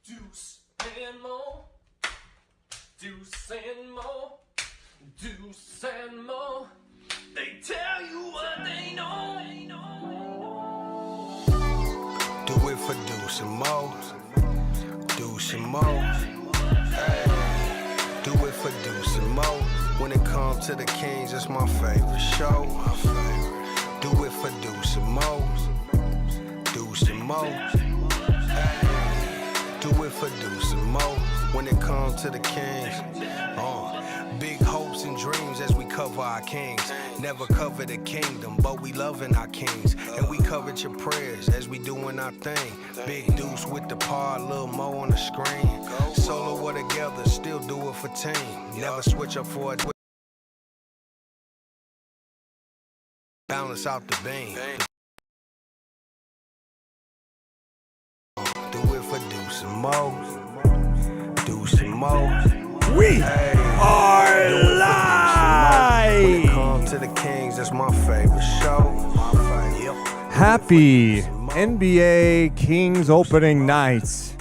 Deuce and Mo, Deuce and Mo, Deuce and Mo. They tell you what they know. Do it for Deuce and Mo, Deuce and Mo. Hey, do it for Deuce and Mo. When it comes to the Kings, it's my favorite show. Do it for Deuce and Mo, Deuce and Mo. Hey, do it for Deuce and Mo. When it comes to the Kings, big hopes and dreams as we cover our kings. Never cover the kingdom, but we loving our kings. And we covered your prayers as we doing our thing. Big Deuce with the pod, Lil Mo on the screen. Solo or together, still do it for team. Never switch up for a balance out the beam. Do it for Deuce and Mo, Deuce and Mo. We are live! When it comes to the Kings, that's my favorite show. Happy NBA Kings opening night.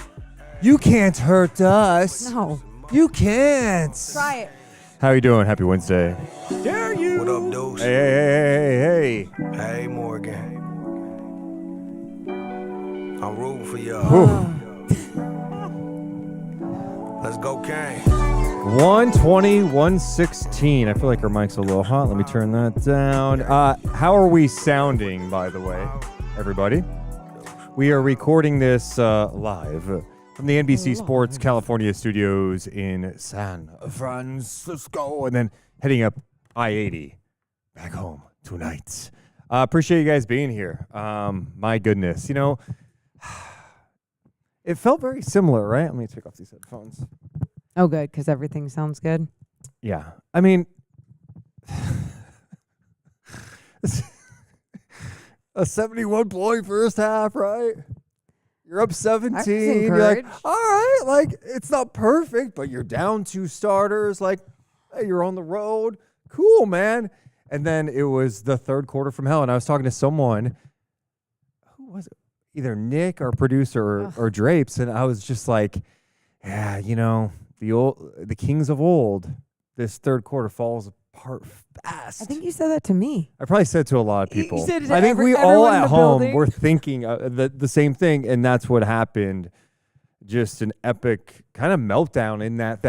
You can't hurt us. No. You can't. Try it. How you doing? Happy Wednesday. Dare you? What up, Deuce? Hey. Hey, Morgan. I'm rooting for y'all. Let's go, Kane. 120, 116. I feel like our mic's a little hot. Let me turn that down. How are we sounding, by the way, everybody? We are recording this live from the NBC Sports California studios in San Francisco, and then heading up I-80 back home tonight. Appreciate you guys being here. My goodness, it felt very similar, right? Let me take off these headphones. Oh, good, because everything sounds good. Yeah. I mean, a 71-point first half, right? You're up 17. You're like, all right, like, it's not perfect, but you're down 2 starters. Like, hey, you're on the road. Cool, man. And then it was the third quarter from hell, and I was talking to someone. Who was it? Either Nick, our producer, or Drapes, and I was just like, yeah, the Kings of old, this third quarter falls apart fast. I think you said that to me. I probably said to a lot of people. You said it to I think we all everyone in at the home building. were thinking the same thing, and that's what happened. Just an epic kind of meltdown in that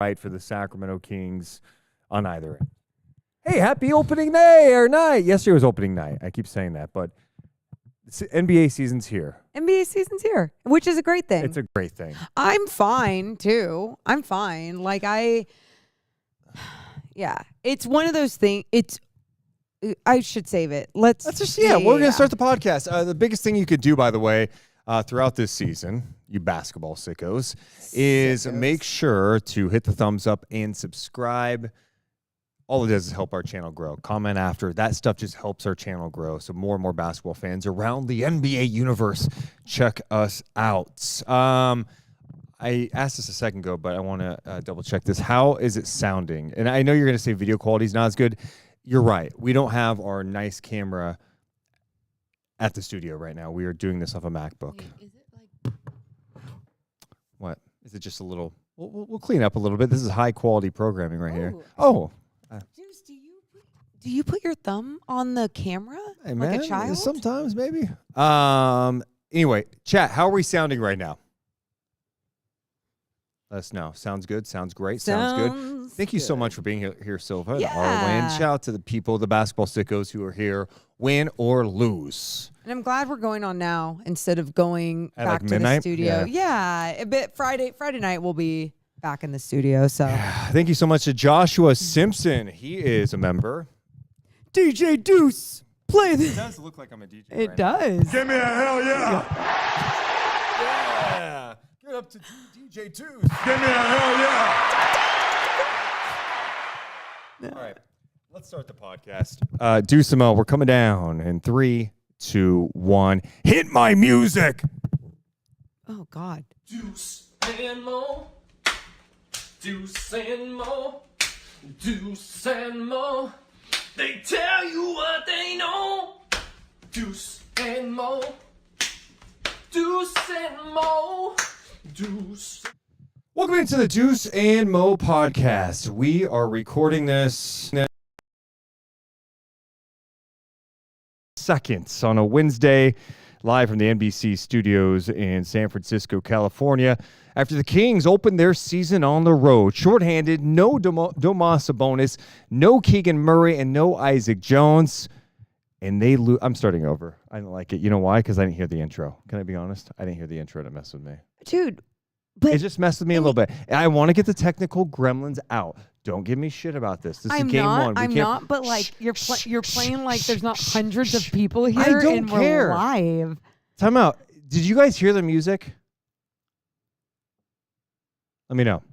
right for the Sacramento Kings on either end. Hey, happy opening day or night. Yesterday was opening night. I keep saying that, but NBA season's here. NBA season's here, which is a great thing. It's a great thing. I'm fine, too. I'm fine. Like, it's one of those things. I should save it. We're going to start the podcast. The biggest thing you could do, by the way, throughout this season, you basketball sickos, is make sure to hit the thumbs up and subscribe. All it does is help our channel grow. Comment after. That stuff just helps our channel grow. So more and more basketball fans around the NBA universe check us out. I asked this a second ago, but I want to double check this. How is it sounding? And I know you're going to say video quality is not as good. You're right. We don't have our nice camera at the studio right now. We are doing this off a MacBook. Wait, is it like... What? Is it just a little... We'll clean up a little bit. This is high quality programming right here. Oh. Deuce, do you put your thumb on the camera Hey, like man, a child? sometimes, maybe. Anyway, chat, how are we sounding right now? Let us know. Sounds good. Sounds great. Sounds good. Thank you so much for being here, Silva. And Arwen. Shout out to the people, the basketball sickos who are here, win or lose. And I'm glad we're going on now instead of going At back like to midnight? the studio. Yeah, a bit Friday night we'll be back in the studio. So Thank you so much to Joshua Simpson. He is a member. DJ Deuce, play this. It does look like I'm a DJ. it does. Give me a hell yeah. Yeah. Give it up to DJ Deuce. Give me a hell yeah. All right, let's start the podcast. Deuce and Mo, we're coming down in 3, 2, 1. Hit my music. Oh God. Deuce and Mo, Deuce and Mo, Deuce and Mo. They tell you what they know. Deuce and Mo, Deuce and Mo. Deuce. Welcome into the Deuce and Mo podcast. We are recording this seconds on a Wednesday, live from the NBC studios in San Francisco, California. After the Kings opened their season on the road, shorthanded, no Domas Sabonis, no Keegan Murray, and no Isaac Jones. And they lose. I'm starting over. I didn't like it. You know why? Because I didn't hear the intro. Can I be honest? I didn't hear the intro to mess with me. Dude. But It just messed with me a little bit. And I want to get the technical gremlins out. Don't give me shit about this. This is game one. I'm not, but like you're playing like there's not hundreds of people here I don't and care. we're live. Time out. Did you guys hear the music? Let me know.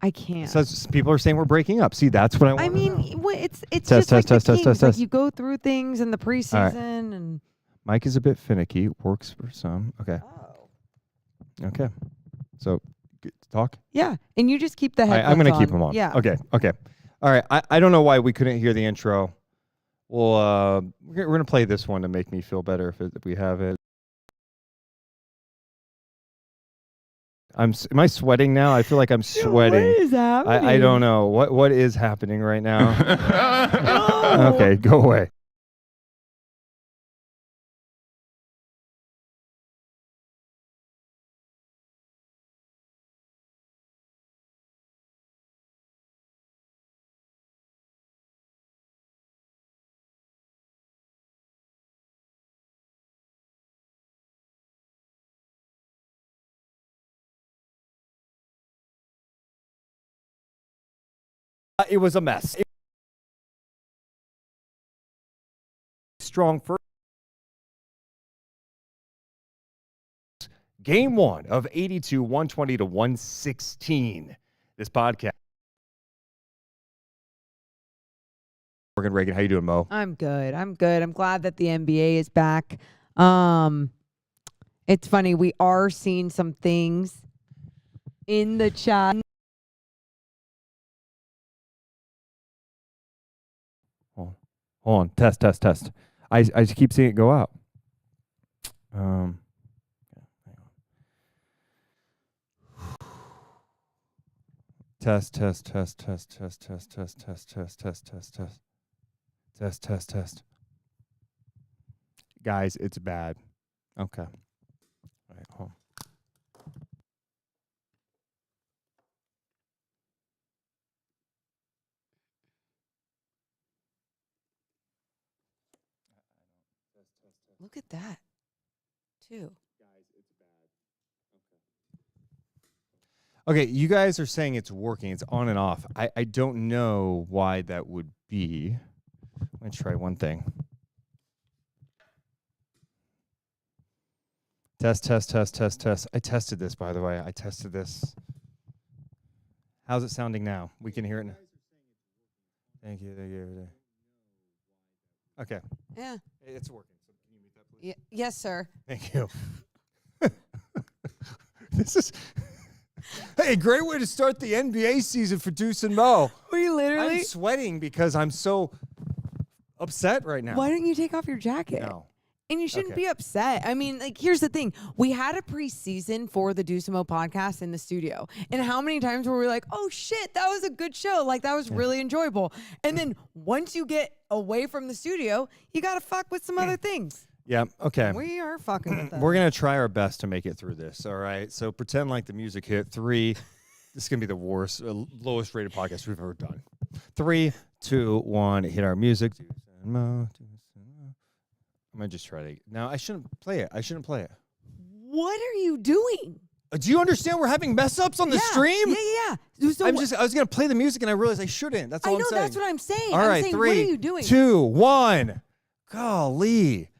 I can't. So people are saying we're breaking up. See, that's what I want. I mean, it's Test, just like test, the test, Kings. test, Like test. you go through things in the preseason and Mike is a bit finicky. Works for some. Okay. Okay. So, talk. yeah, and you just keep the headphones I'm going to on. keep them on. Yeah. Okay. Okay. All right. I don't know why we couldn't hear the intro. Well, we're going to play this one to make me feel better if we have it. Am I sweating now? I feel like I'm sweating. What is happening? I don't know. What is happening right now? No. Okay, go away. It was a mess. Strong first. Game one of 82, 120 to 116. This podcast. Morgan Reagan, how you doing, Mo? I'm good. I'm glad that the NBA is back. It's funny. We are seeing some things in the chat. Hold on. Test. I just keep seeing it go out. Test. Guys, it's bad. Okay. All right, hold on. Look at that, too. Okay, you guys are saying it's working. It's on and off. I don't know why that would be. I'm going to try one thing. Test. I tested this, by the way. I tested this. How's it sounding now? We can hear it now. Thank you. Okay. Yeah. It's working. So can you mute that, please? Yes, sir. Thank you. This is... Hey, great way to start the NBA season for Deuce and Mo. We literally. I'm sweating because I'm so upset right now. Why don't you take off your jacket? No. And you shouldn't Okay. be upset. I mean, like, here's the thing. We had a preseason for the Deuce and Mo podcast in the studio. And how many times were we like, oh, shit, that was a good show. Like, that was really enjoyable. And then once you get away from the studio, you got to fuck with some other things. Yeah, okay. We are fucking with them. We're going to try our best to make it through this, all right? So pretend like the music hit. 3. This is going to be the worst, lowest rated podcast we've ever done. 3, 2, 1. Hit our music. Deuce and Mo. I'm going to just try to... Now, I shouldn't play it. What are you doing? Do you understand we're having mess ups on the stream? Yeah. So I was going to play the music and I realized I shouldn't. That's all I I'm know, saying. that's what I'm saying. All I'm right, saying, 3, what are you doing? 2, 1. Golly.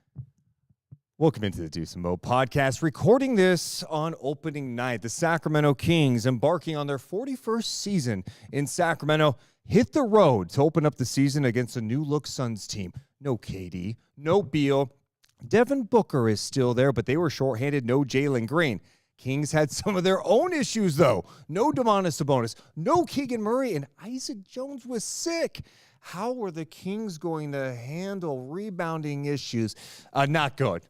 Welcome into the Deuce and Mo podcast. Recording this on opening night. The Sacramento Kings, embarking on their 41st season in Sacramento, hit the road to open up the season against a new-look Suns team. No KD, no Beal. Devin Booker is still there, but they were shorthanded. No Jalen Green. Kings had some of their own issues, though. No Domantas Sabonis, no Keegan Murray, and Isaac Jones was sick. How were the Kings going to handle rebounding issues? Not good.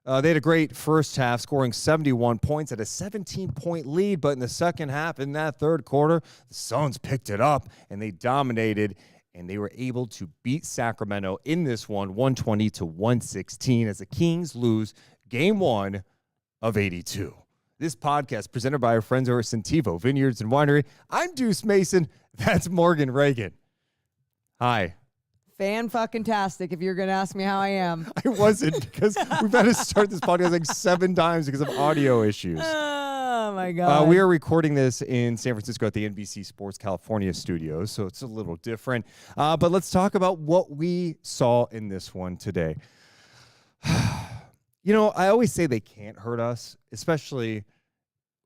They had a great first half, scoring 71 points at a 17-point lead. But in the second half, in that third quarter, the Suns picked it up, and they dominated, and they were able to beat Sacramento in this one, 120-116, as the Kings lose Game 1 of 82. This podcast presented by our friends over at Sentivo Vineyards and Winery. I'm Deuce Mason. That's Morgan Reagan. Hi. Fan-fucking-tastic, if you're going to ask me how I am. I wasn't, because we've had to start this podcast like 7 times because of audio issues. Oh, my God. We are recording this in San Francisco at the NBC Sports California studios, so it's a little different. But let's talk about what we saw in this one today. You know, I always say they can't hurt us, especially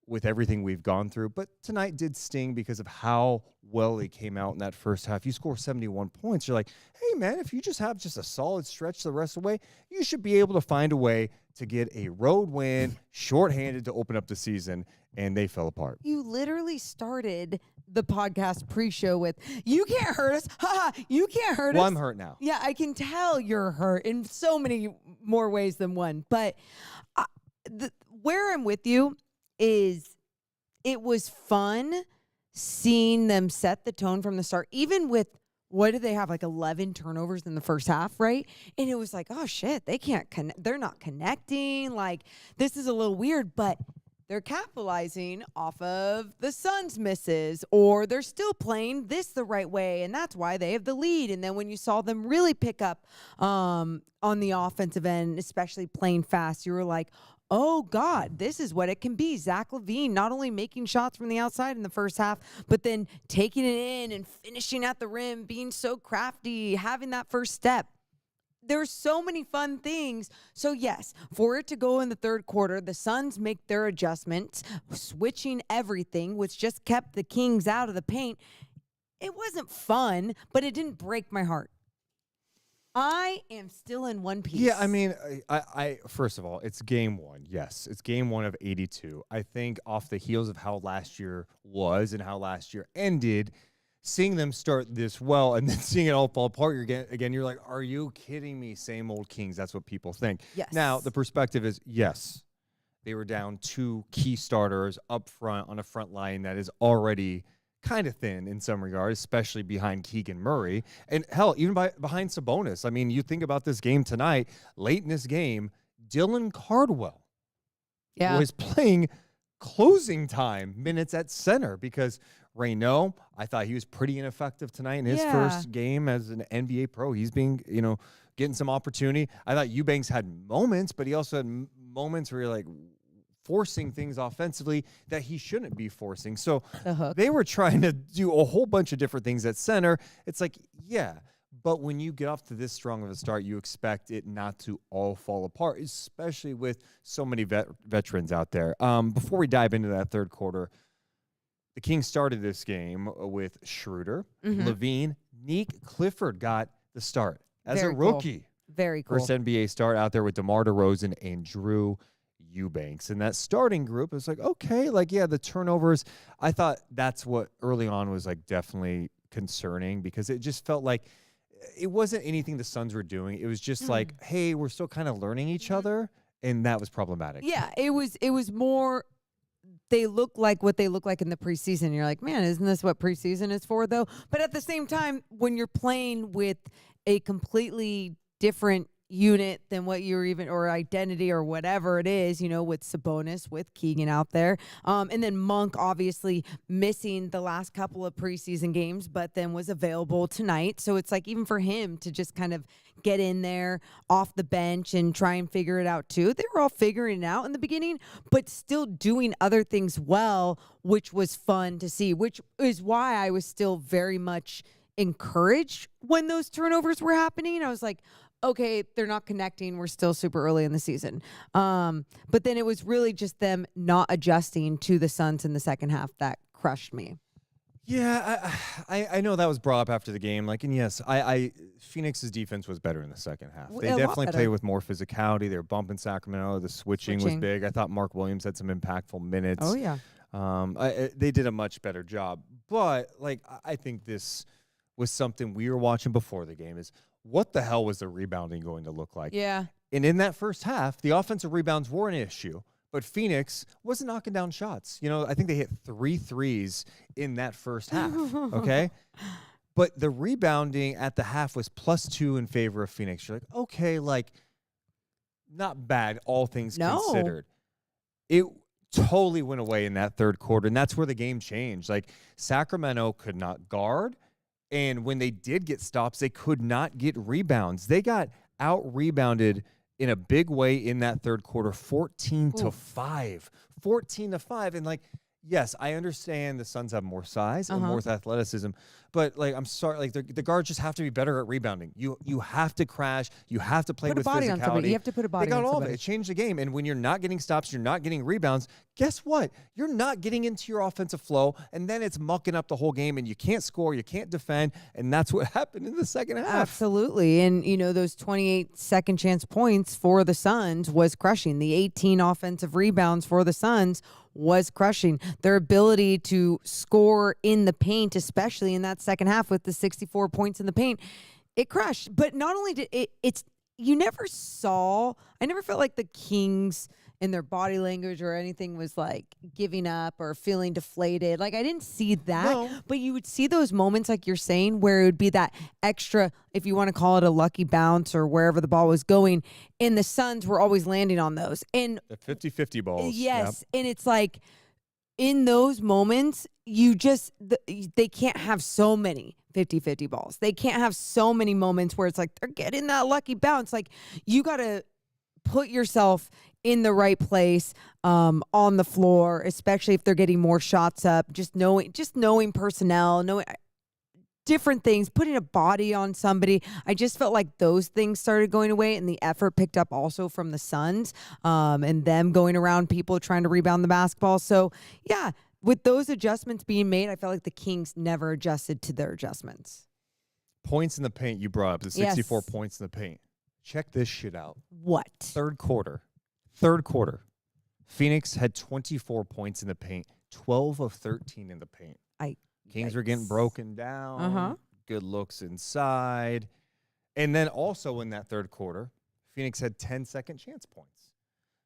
with everything we've gone through. But tonight did sting because of how well they came out in that first half. You score 71 points. You're like, hey, man, if you just have just a solid stretch the rest of the way, you should be able to find a way to get a road win, shorthanded to open up the season, and they fell apart. You literally started the podcast pre-show with, you can't hurt us. Ha ha, you can't hurt us. Well, I'm hurt now. Yeah, I can tell you're hurt in so many more ways than one. But where I'm with you is it was fun seeing them set the tone from the start, even with, what did they have, like 11 turnovers in the first half, right? And it was like, oh shit, they can't connect. They're not connecting. Like, this is a little weird, but they're capitalizing off of the Suns' misses, or they're still playing this the right way, and that's why they have the lead. And then when you saw them really pick up on the offensive end, especially playing fast, you were like, oh, God, this is what it can be. Zach LaVine not only making shots from the outside in the first half, but then taking it in and finishing at the rim, being so crafty, having that first step. There's so many fun things. So, yes, for it to go in the third quarter, the Suns make their adjustments, switching everything, which just kept the Kings out of the paint. It wasn't fun, but it didn't break my heart. I am still in one piece. Yeah, I mean, I first of all, it's game 1. Yes, it's game 1 of 82. I think off the heels of how last year was and how last year ended, seeing them start this well and then seeing it all fall apart again, you're like, are you kidding me? Same old Kings. That's what people think. Yes. Now, the perspective is, yes, they were down 2 key starters up front on a front line that is already kind of thin in some regards, especially behind Keegan Murray. And hell, even behind Sabonis. I mean, you think about this game tonight, late in this game, Dylan Cardwell was playing closing time minutes at center because Reynaud, I thought he was pretty ineffective tonight in his first game as an NBA pro. He's being, getting some opportunity. I thought Eubanks had moments, but he also had moments where you're like, forcing things offensively that he shouldn't be forcing. So they were trying to do a whole bunch of different things at center. It's like, yeah, but when you get off to this strong of a start, you expect it not to all fall apart, especially with so many veterans out there. Before we dive into that third quarter, the Kings started this game with Schroeder, Levine, Neek Clifford got the start as a rookie. Very cool. First NBA start out there with DeMar DeRozan and Drew Eubanks. And that starting group is like, okay, like, yeah, the turnovers, I thought that's what early on was like definitely concerning because it just felt like it wasn't anything the Suns were doing. It was just like, hey, we're still kind of learning each other. And that was problematic. Yeah, it was more, they look like what they look like in the preseason. You're like, man, isn't this what preseason is for though? But at the same time, when you're playing with a completely different unit than what you're or identity or whatever it is, with Sabonis, with Keegan out there. And then Monk obviously missing the last couple of preseason games, but then was available tonight. So it's like even for him to just kind of get in there off the bench and try and figure it out too. They were all figuring it out in the beginning, but still doing other things well, which was fun to see, which is why I was still very much encouraged when those turnovers were happening. I was like, okay, they're not connecting. We're still super early in the season. But then it was really just them not adjusting to the Suns in the second half that crushed me. Yeah, I know that was brought up after the game. Like, and yes, Phoenix's defense was better in the second half. They definitely played with more physicality. They were bumping Sacramento. The switching was big. I thought Mark Williams had some impactful minutes. Oh, yeah. They did a much better job. But, like, I think this was something we were watching before the game is what the hell was the rebounding going to look like? Yeah. And in that first half, the offensive rebounds were an issue, but Phoenix wasn't knocking down shots. I think they hit 3 threes in that first half, okay? But the rebounding at the half was +2 in favor of Phoenix. You're like, okay, like, not bad, all things considered. It totally went away in that third quarter, and that's where the game changed. Like, Sacramento could not guard, and when they did get stops, they could not get rebounds. They got out-rebounded in a big way in that third quarter, 14-5. 14-5, and, like, yes, I understand the Suns have more size and more athleticism, but, like, I'm sorry, like, the guards just have to be better at rebounding. You have to crash. You have to play put with a body physicality. on somebody. You have to put a body they got on all somebody. of it. It changed the game, and when you're not getting stops, you're not getting rebounds, guess what? You're not getting into your offensive flow, and then it's mucking up the whole game, and you can't score, you can't defend, and that's what happened in the second half. Absolutely. And, those 28 second chance points for the Suns was crushing. The 18 offensive rebounds for the Suns was crushing. Their ability to score in the paint, especially in that second half with the 64 points in the paint, it crushed. But not only did I never felt like the Kings in their body language or anything was like giving up or feeling deflated. Like, I didn't see that, No. but you would see those moments, like you're saying, where it would be that extra, if you want to call it a lucky bounce or wherever the ball was going, and the Suns were always landing on those. And The 50-50 balls. yes, and it's like, in those moments, they can't have so many 50-50 balls. They can't have so many moments where it's like they're getting that lucky bounce. Like, you got to put yourself in the right place on the floor, especially if they're getting more shots up. Just knowing personnel, knowing different things, putting a body on somebody. I just felt like those things started going away, and the effort picked up also from the Suns and them going around people trying to rebound the basketball. So, yeah, with those adjustments being made, I felt like the Kings never adjusted to their adjustments. Points in the paint, you brought up, the 64 Yes. points in the paint. Check this shit out. What? Third quarter. Phoenix had 24 points in the paint, 12 of 13 in the paint. Kings were getting broken down, good looks inside. And then also in that third quarter, Phoenix had 10 second chance points.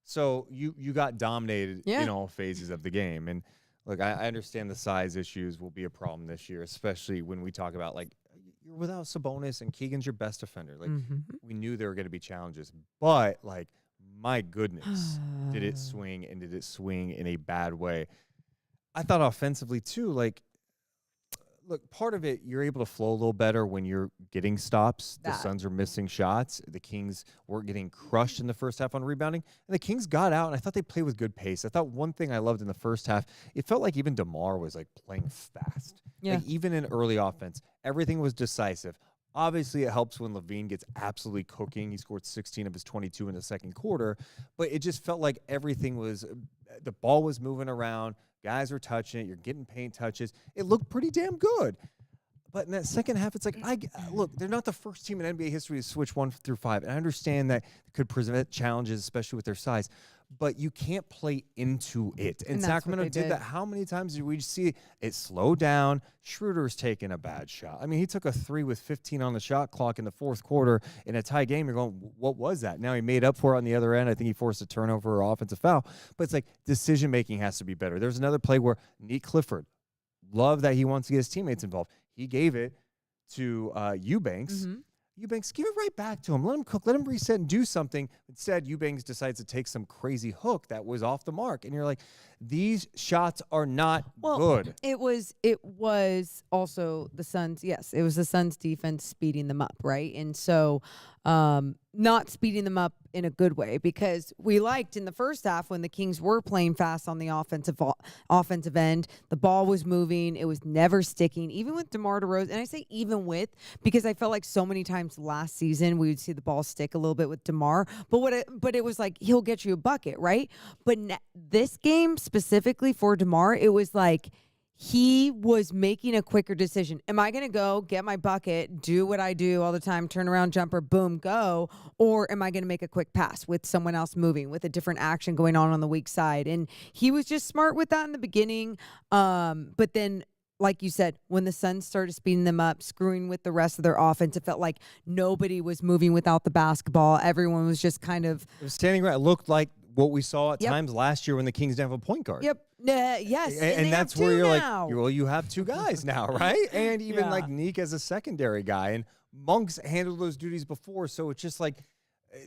So you got dominated in all phases of the game. And look, I understand the size issues will be a problem this year, especially when we talk about, like, you're without Sabonis and Keegan's your best defender. Like, we knew there were going to be challenges. But, like, my goodness, did it swing, and did it swing in a bad way. I thought offensively, too, like, look, part of it, you're able to flow a little better when you're getting stops. The Suns are missing shots. The Kings were getting crushed in the first half on rebounding. And the Kings got out, and I thought they played with good pace. I thought one thing I loved in the first half, it felt like even DeMar was, like, playing fast. Yeah. Like, even in early offense, everything was decisive. Obviously, it helps when Levine gets absolutely cooking. He scored 16 of his 22 in the second quarter. But it just felt like everything was – the ball was moving around. Guys were touching it. You're getting paint touches. It looked pretty damn good. But in that second half, it's like, look, they're not the first team in NBA history to switch 1 through 5. And I understand that it could present challenges, especially with their size. But you can't play into it. And Sacramento did that. How many times did we see it slow down? Schroeder's taking a bad shot. I mean, he took a 3 with 15 on the shot clock in the fourth quarter in a tie game. You're going, what was that? Now he made up for it on the other end. I think he forced a turnover or offensive foul. But it's like decision-making has to be better. There's another play where Nick Clifford, love that he wants to get his teammates involved. He gave it to Eubanks. Eubanks, give it right back to him. Let him cook. Let him reset and do something. Instead, Eubanks decides to take some crazy hook that was off the mark. And you're like, these shots are not good. It was also the Suns. Yes, it was the Suns defense speeding them up, right? And so not speeding them up in a good way, because we liked in the first half when the Kings were playing fast on the offensive end, the ball was moving, it was never sticking, even with DeMar DeRozan. And I say even with, because I felt like so many times last season we would see the ball stick a little bit with DeMar, but it was like he'll get you a bucket, right? But this game specifically for DeMar, it was like he was making a quicker decision. Am I going to go get my bucket, do what I do all the time, turn around, jumper, boom, go? Or am I going to make a quick pass with someone else moving, with a different action going on the weak side? And he was just smart with that in the beginning. But then like you said, when the Suns started speeding them up, screwing with the rest of their offense, it felt like nobody was moving without the basketball. Everyone was just kind of It was standing right. It looked like what we saw at Yep. times last year when the Kings didn't have a point guard. Yep. Yes. And they that's have where two you're now. like, well, you have two guys now, right? And even Yeah. like Neek as a secondary guy. And Monk's handled those duties before. So it's just like,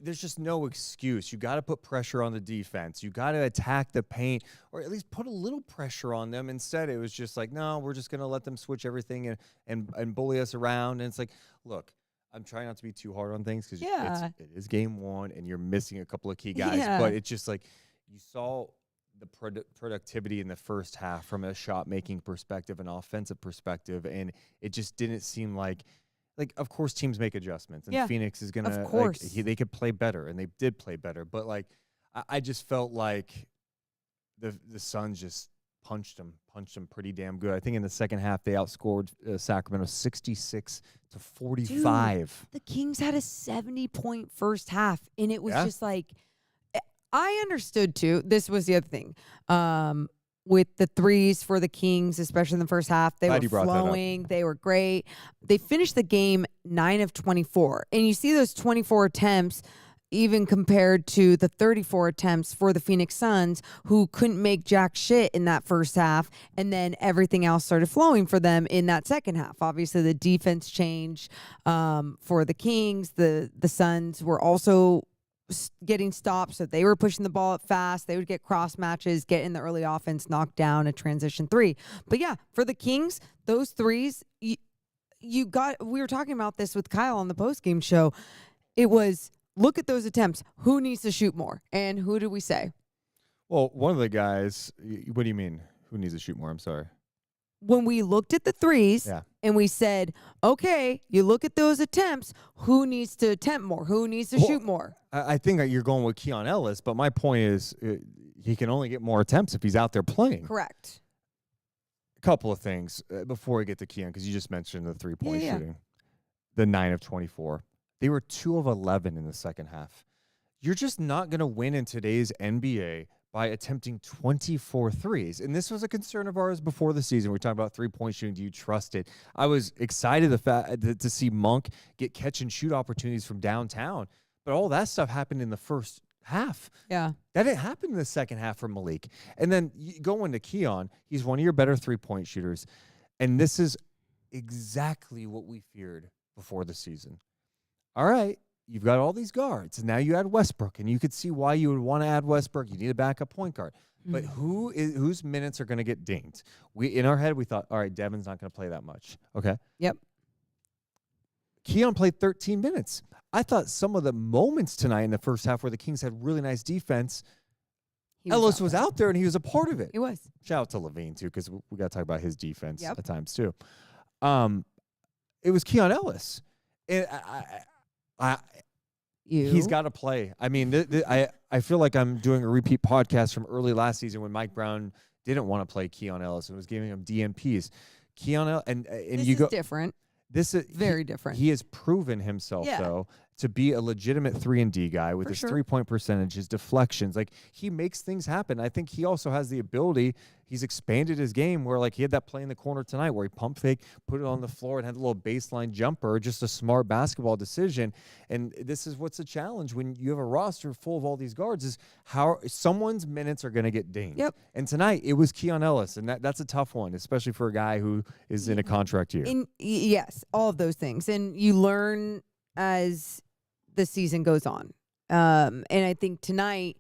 there's just no excuse. You got to put pressure on the defense. You got to attack the paint, or at least put a little pressure on them. Instead, it was just like, no, we're just going to let them switch everything and bully us around. And it's like, look, I'm trying not to be too hard on things because Yeah. it is game one and you're missing a couple of key guys. Yeah. But it's just like you saw the productivity in the first half from a shot-making perspective and offensive perspective, and it just didn't seem like, of course, teams make adjustments, and Yeah, Phoenix is going to, of course. they could play better, and they did play better, but, I just felt like the Suns just punched them pretty damn good. I think in the second half, they outscored Sacramento 66-45. The Kings had a 70-point first half, and it was Yeah. just like, I understood too. This was the other thing. With the threes for the Kings, especially in the first half, they Glad were you brought that up. flowing. They were great. They finished the game 9 of 24. And you see those 24 attempts even compared to the 34 attempts for the Phoenix Suns, who couldn't make jack shit in that first half. And then everything else started flowing for them in that second half. Obviously, the defense changed for the Kings. The Suns were also getting stops, so they were pushing the ball up fast. They would get cross matches, get in the early offense, knock down a transition three. But yeah, for the Kings, those threes, you got. We were talking about this with Kyle on the postgame show. It was, look at those attempts. Who needs to shoot more? And who did we say? Well, one of the guys, what do you mean? Who needs to shoot more? I'm sorry. When we looked at the threes Yeah. and we said, okay, you look at those attempts, who needs to attempt more? Who needs to shoot more? I think that you're going with Keon Ellis, but my point is he can only get more attempts if he's out there playing. Correct. A couple of things before we get to Keon, because you just mentioned the three-point Yeah. shooting. The 9 of 24. They were 2 of 11 in the second half. You're just not going to win in today's NBA by attempting 24 threes. And this was a concern of ours before the season. We talked about three-point shooting. Do you trust it? I was excited to see Monk get catch-and-shoot opportunities from downtown. But all that stuff happened in the first half. Yeah. That didn't happen in the second half for Malik. And then you go into Keon. He's one of your better three-point shooters. And this is exactly what we feared before the season. All right. You've got all these guards, and now you add Westbrook, and you could see why you would want to add Westbrook. You need a backup point guard. But whose minutes are going to get dinged? In our head, we thought, all right, Devin's not going to play that much. Okay. Yep. Keon played 13 minutes. I thought some of the moments tonight in the first half where the Kings had really nice defense, Ellis was out there, and he was a part of it. He was. Shout out to Levine, too, because we got to talk about his defense Yep. at times, too. It was Keon Ellis. And he's got to play. I mean, I feel like I'm doing a repeat podcast from early last season when Mike Brown didn't want to play Keon Ellis and was giving him DNPs. Keon Ellis, and This you is go different. This is Very different. He has proven himself though to be a legitimate 3-and-D guy with For his sure. 3-point percentage, his deflections. Like, he makes things happen. I think he also has the ability. He's expanded his game where, like, he had that play in the corner tonight where he pump fake, put it on the floor, and had a little baseline jumper. Just a smart basketball decision. And this is what's a challenge when you have a roster full of all these guards, is how someone's minutes are going to get dinged. Yep. And tonight it was Keon Ellis, and that's a tough one, especially for a guy who is in a contract year. Yes, all of those things. And you learn as the season goes on. And I think tonight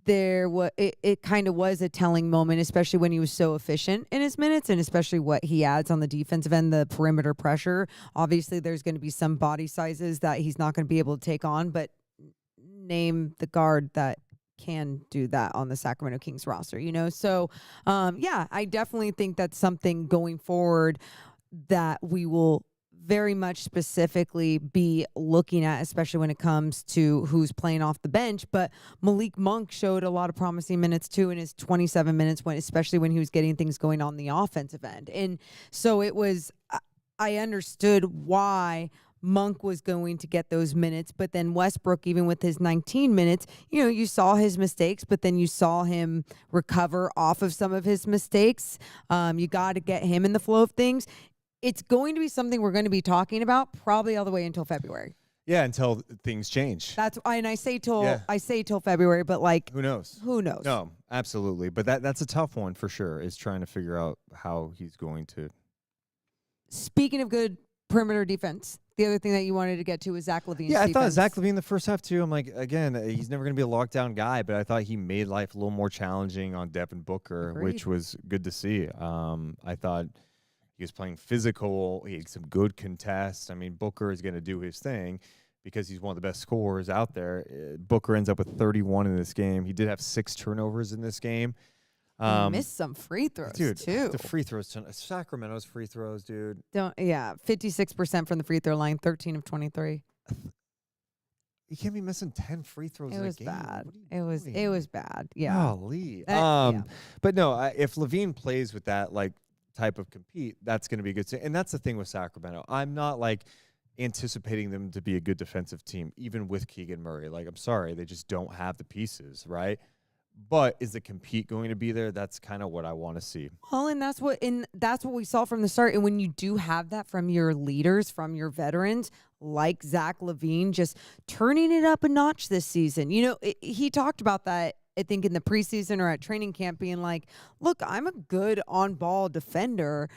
it kind of was a telling moment, especially when he was so efficient in his minutes, and especially what he adds on the defensive end, the perimeter pressure. Obviously, there's going to be some body sizes that he's not going to be able to take on, but name the guard that can do that on the Sacramento Kings roster, you know? So, I definitely think that's something going forward that we will very much specifically be looking at, especially when it comes to who's playing off the bench. But Malik Monk showed a lot of promising minutes too in his 27 minutes, especially when he was getting things going on the offensive end. And so it was, I understood why Monk was going to get those minutes, but then Westbrook, even with his 19 minutes, you saw his mistakes, but then you saw him recover off of some of his mistakes. You got to get him in the flow of things. It's going to be something we're going to be talking about probably all the way until February. Yeah, until things change. And I say till February, but like Who knows? Who knows? No, absolutely. But that's a tough one for sure, is trying to figure out how he's going to. Speaking of good perimeter defense, the other thing that you wanted to get to was Zach LaVine's I defense. thought Zach LaVine the first half too. I'm like, again, he's never going to be a lockdown guy, but I thought he made life a little more challenging on Devin Booker, Agreed. which was good to see. I thought he was playing physical. He had some good contests. I mean, Booker is going to do his thing because he's one of the best scorers out there. Booker ends up with 31 in this game. He did have 6 turnovers in this game. He missed some free throws, dude, too. The free throws, Sacramento's free throws, dude. 56% from the free throw line, 13 of 23. You can't be missing 10 free throws It in a was game. bad. What are you doing? It was bad. Yeah. Golly. Yeah. But no, if LaVine plays with that type of compete, that's going to be a good thing. And that's the thing with Sacramento. I'm not anticipating them to be a good defensive team, even with Keegan Murray. I'm sorry, they just don't have the pieces, right? But is the compete going to be there? That's kind of what I want to see. Well, and that's what we saw from the start. And when you do have that from your leaders, from your veterans, like Zach LaVine, just turning it up a notch this season. He talked about that, I think, in the preseason or at training camp, being like, look, I'm a good on-ball defender.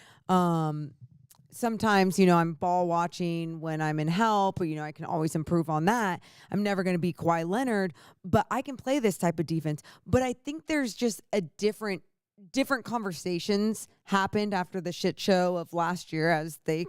Sometimes, I'm ball watching when I'm in help, or, I can always improve on that. I'm never going to be Kawhi Leonard, but I can play this type of defense. But I think there's just a different conversations happened after the shit show of last year, as they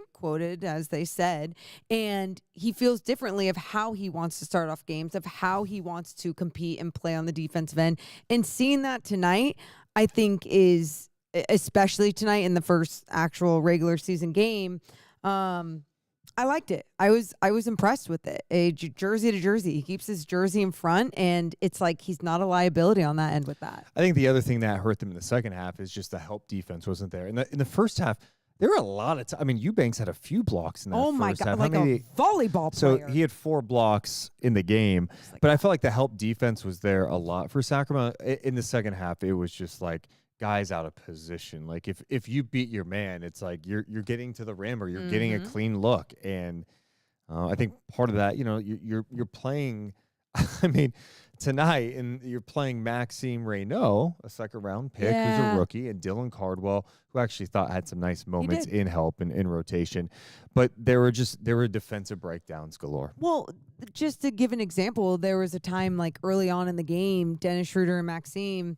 said, and he feels differently of how he wants to start off games, of how he wants to compete and play on the defensive end. And seeing that tonight, I think is, especially tonight in the first actual regular season game, I liked it. I was impressed with it. A jersey to jersey. He keeps his jersey in front, and it's like he's not a liability on that end with that. I think the other thing that hurt them in the second half is just the help defense wasn't there. In the first half, there were a lot of Eubanks had a few blocks in that Oh my first God, half. like a volleyball player. So he had 4 blocks in the game, but I felt like the help defense was there a lot for Sacramento. In the second half, it was just guys out of position. If you beat your man, it's like you're getting to the rim or you're getting a clean look. And I think part of that, you're playing. I mean, tonight, and you're playing Maxime Reynaud, a second round pick, who's a rookie, and Dylan Cardwell, who I actually thought had some nice moments in help and in rotation. But there were defensive breakdowns galore. Well, just to give an example, there was a time early on in the game, Dennis Schroeder and Maxime.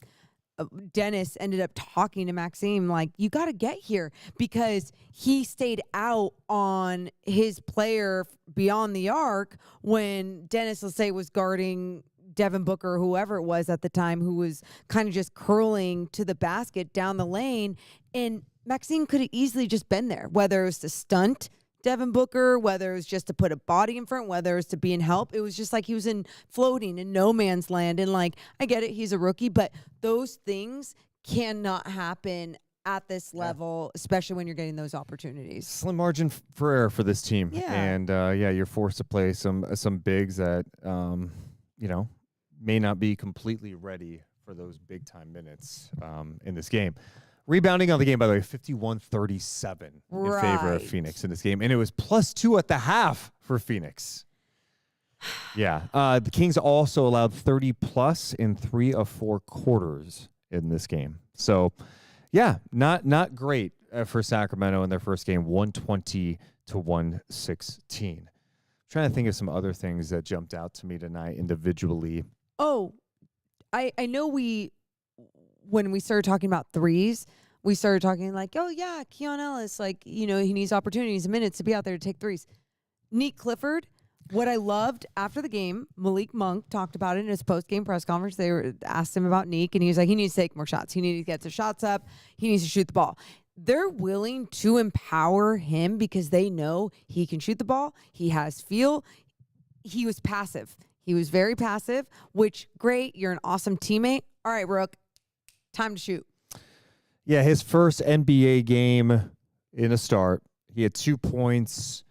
Dennis ended up talking to Maxime you got to get here, because he stayed out on his player beyond the arc when Dennis, let's say, was guarding Devin Booker or whoever it was at the time, who was kind of just curling to the basket down the lane. And Maxime could have easily just been there, whether it was to stunt Devin Booker, whether it was just to put a body in front, whether it was to be in help. It was just he was floating in no man's land. And I get it, he's a rookie, but those things cannot happen at this level, especially when you're getting those opportunities. Slim margin for error for this team. Yeah. And you're forced to play some bigs that may not be completely ready for those big time minutes in this game. Rebounding on the game, by the way, 51-37 in favor of Phoenix in this game. And it was +2 at the half for Phoenix. Yeah. The Kings also allowed 30+ in 3 of 4 quarters in this game. So, yeah, not great for Sacramento in their first game, 120-116. Trying to think of some other things that jumped out to me tonight individually. Oh, I know when we started talking about threes, we started talking oh yeah, Keon Ellis, he needs opportunities, minutes to be out there to take threes. Neek Clifford, what I loved after the game, Malik Monk talked about it in his post-game press conference. They asked him about Neek, and he was like, he needs to take more shots. He needs to get the shots up. He needs to shoot the ball. They're willing to empower him because they know he can shoot the ball. He has feel. He was passive. He was very passive, which, great. You're an awesome teammate. All right, Rook, time to shoot. Yeah, his first NBA game in a start, he had 2 points.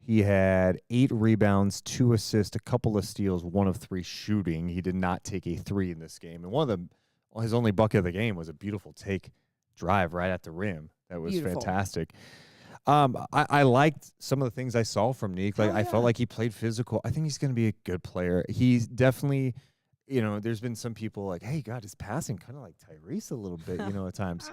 He had 8 rebounds, 2 assists, a couple of steals, 1 of 3 shooting. He did not take a 3 in this game. And his only bucket of the game was a beautiful take drive right at the rim. That was fantastic. I liked some of the things I saw from Nick. Like I felt like he played physical. I think he's going to be a good player. He's definitely, there's been some people like, hey, God, his passing kind of like Tyrese a little bit, at times.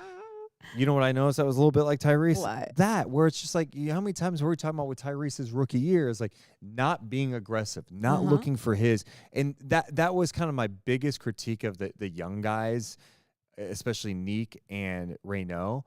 You know what I noticed that was a little bit like Tyrese? What? That, where it's just like, how many times were we talking about with Tyrese's rookie year is like not being aggressive, not looking for his. And that was kind of my biggest critique of the young guys, especially Neek and Reynaud.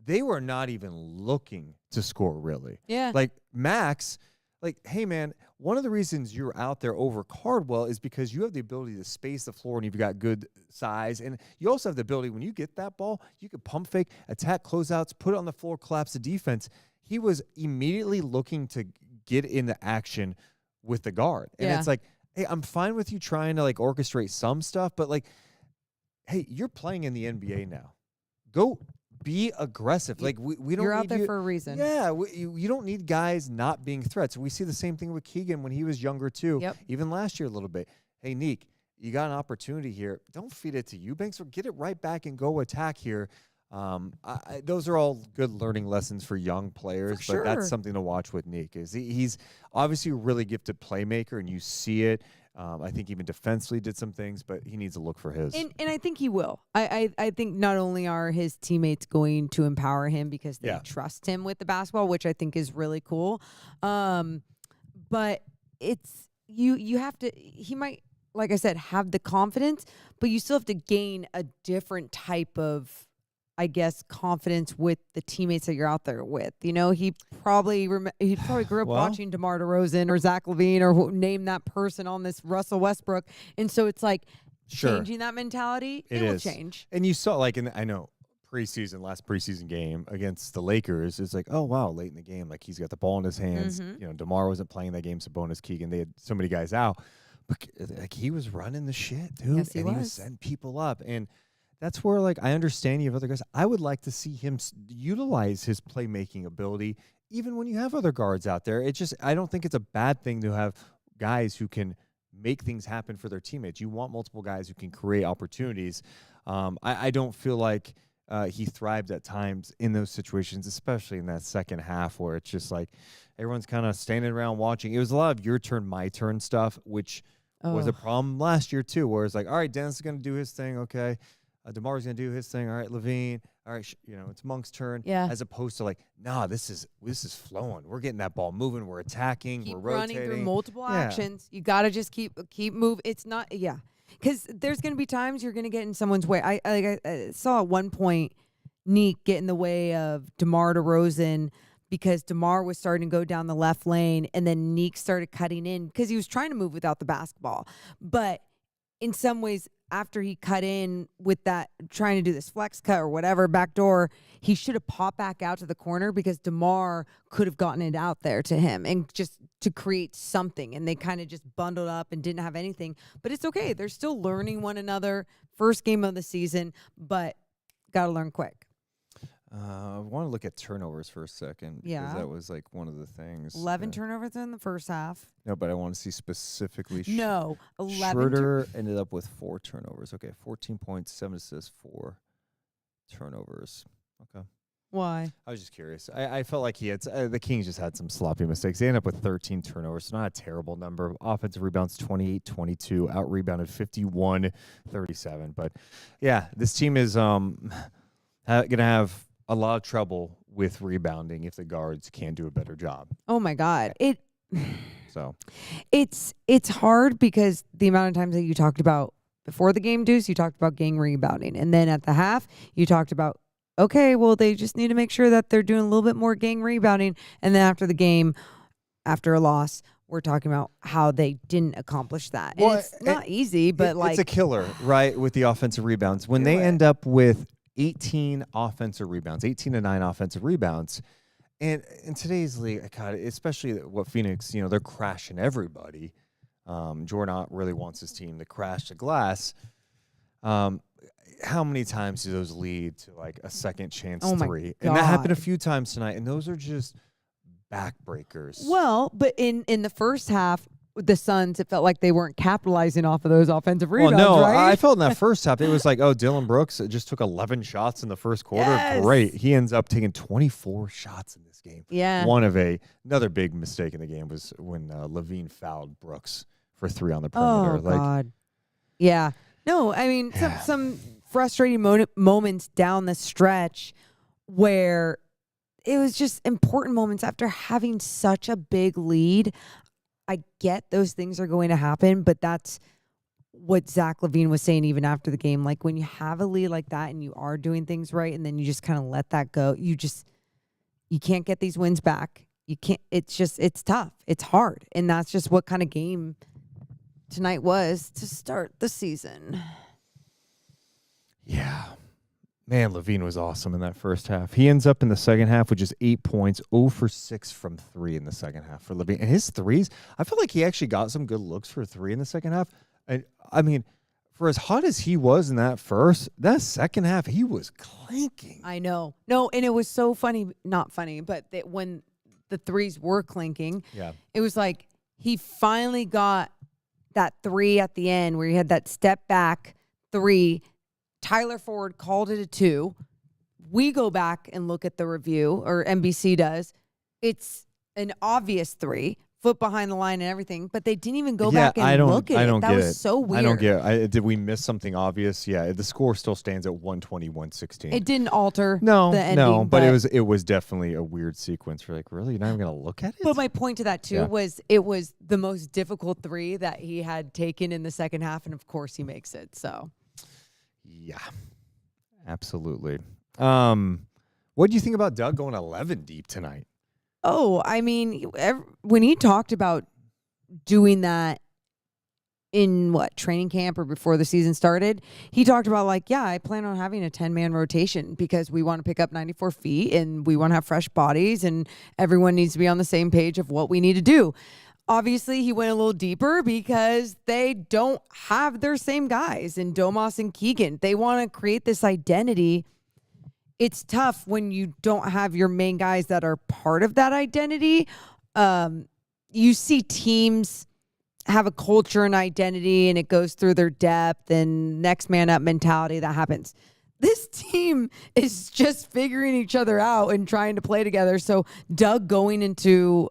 They were not even looking to score, really. Yeah. Like Max, like, hey, man, one of the reasons you're out there over Cardwell is because you have the ability to space the floor and you've got good size. And you also have the ability, when you get that ball, you can pump fake, attack closeouts, put it on the floor, collapse the defense. He was immediately looking to get in the action with the guard. And it's like, hey, I'm fine with you trying to, like, orchestrate some stuff, but, like, hey, you're playing in the NBA now. Go be aggressive. Like we don't. You're out need there you, for a reason. Yeah, you don't need guys not being threats. We see the same thing with Keegan when he was younger too. Yep. Even last year a little bit. Hey, Neek, you got an opportunity here. Don't feed it to Eubanks or get it right back and go attack here. Those are all good learning lessons for young players, but that's something to watch with Neek. He's obviously a really gifted playmaker, and you see it. I think even defensively did some things, but he needs to look for his. And I think he will. I think not only are his teammates going to empower him because they trust him with the basketball, which I think is really cool. But it's you have to. He might, like I said, have the confidence, but you still have to gain a different type of, I guess, confidence with the teammates that you're out there with. He probably grew up watching DeMar DeRozan or Zach LaVine or name that person on this Russell Westbrook. And so it's like changing that mentality. It will change. And you saw, like, last preseason game against the Lakers, it's like, oh, wow, late in the game, like he's got the ball in his hands. DeMar wasn't playing that game, Sabonis, Keegan, they had so many guys out. But like he was running the shit, dude. Yes, he was setting people up. And that's where, like, I understand you have other guys. I would like to see him utilize his playmaking ability, even when you have other guards out there. I don't think it's a bad thing to have guys who can make things happen for their teammates. You want multiple guys who can create opportunities. I don't feel like he thrived at times in those situations, especially in that second half where it's just like everyone's kind of standing around watching. It was a lot of your turn, my turn stuff, which was a problem last year too, where it's like, all right, Dennis is going to do his thing, okay. DeMar's going to do his thing. All right, Levine. All right, it's Monk's turn. Yeah. As opposed to like, nah, this is flowing. We're getting that ball moving. We're attacking. We're rotating. Running through multiple actions. You got to just keep moving. It's not, because there's going to be times you're going to get in someone's way. I saw at one point Neek get in the way of DeMar DeRozan because DeMar was starting to go down the left lane, and then Neek started cutting in because he was trying to move without the basketball. But in some ways, after he cut in with that, trying to do this flex cut or whatever, backdoor, he should have popped back out to the corner because DeMar could have gotten it out there to him and just to create something. And they kind of just bundled up and didn't have anything. But it's okay. They're still learning one another. First game of the season, but got to learn quick. I want to look at turnovers for a second because that was like one of the things. 11 turnovers in the first half. No, but I want to see specifically. 11. Schroeder ended up with 4 turnovers. Okay, 14 points, 7 assists, 4 turnovers. Okay. Why? I was just curious. I felt like he had the Kings just had some sloppy mistakes. They ended up with 13 turnovers. So not a terrible number. Offensive rebounds 28-22, out rebounded 51-37. But yeah, this team is going to have a lot of trouble with rebounding if the guards can't do a better job. Oh my God. So it's hard because the amount of times that you talked about before the game, Deuce, you talked about gang rebounding. And then at the half, you talked about, okay, well, they just need to make sure that they're doing a little bit more gang rebounding. And then after the game, after a loss, we're talking about how they didn't accomplish that. Well, and it's not easy, but it's a killer, right, with the offensive rebounds. When they end up with 18 offensive rebounds, 18 to 9 offensive rebounds. And in today's league, God, especially what Phoenix, they're crashing everybody. Jordan Ott really wants his team to crash the glass. How many times do those lead to like a second chance three? God. And that happened a few times tonight. And those are just backbreakers. Well, but in the first half, the Suns, it felt like they weren't capitalizing off of those offensive rebounds, well, no, right? I felt in that first half, it was like, oh, Dylan Brooks just took 11 shots in the first quarter. Yes. Great. He ends up taking 24 shots in this game. Yeah. Another big mistake in the game was when Levine fouled Brooks for 3 on the perimeter. Oh, God. Yeah. No, I mean, some frustrating moments down the stretch where it was just important moments after having such a big lead. I get those things are going to happen, but that's what Zach LaVine was saying even after the game. Like, when you have a lead like that and you are doing things right and then you just kind of let that go, you can't get these wins back. You can't. It's tough. It's hard. And that's just what kind of game tonight was to start the season. Yeah. Man, Levine was awesome in that first half. He ends up in the second half with just 8 points, 0 for 6 from 3 in the second half for Levine. And his threes, I feel like he actually got some good looks for 3 in the second half. I mean, for as hot as he was in that second half, he was clinking. I know. No, and it was so funny, not funny, but when the threes were clinking, it was like he finally got that 3 at the end where he had that step back 3. Tyler Ford called it a 2. We go back and look at the review, or NBC does. It's an obvious 3, foot behind the line and everything, but they didn't even go back and look at it. That was so weird. I don't get it. Did we miss something obvious? Yeah, the score still stands at 120-116. It didn't alter the ending. No, but it was definitely a weird sequence. We're like, really? You're not even going to look at it? But my point to that, too, was it was the most difficult 3 that he had taken in the second half, and of course he makes it, so... Yeah, absolutely. What do you think about Doug going 11 deep tonight? Oh, I mean, when he talked about doing that in training camp or before the season started, he talked about I plan on having a 10-man rotation because we want to pick up 94 feet and we want to have fresh bodies and everyone needs to be on the same page of what we need to do. Obviously, he went a little deeper because they don't have their same guys in Domas and Keegan. They want to create this identity. It's tough when you don't have your main guys that are part of that identity. You see teams have a culture and identity, and it goes through their depth and next man up mentality that happens. This team is just figuring each other out and trying to play together. So Doug going into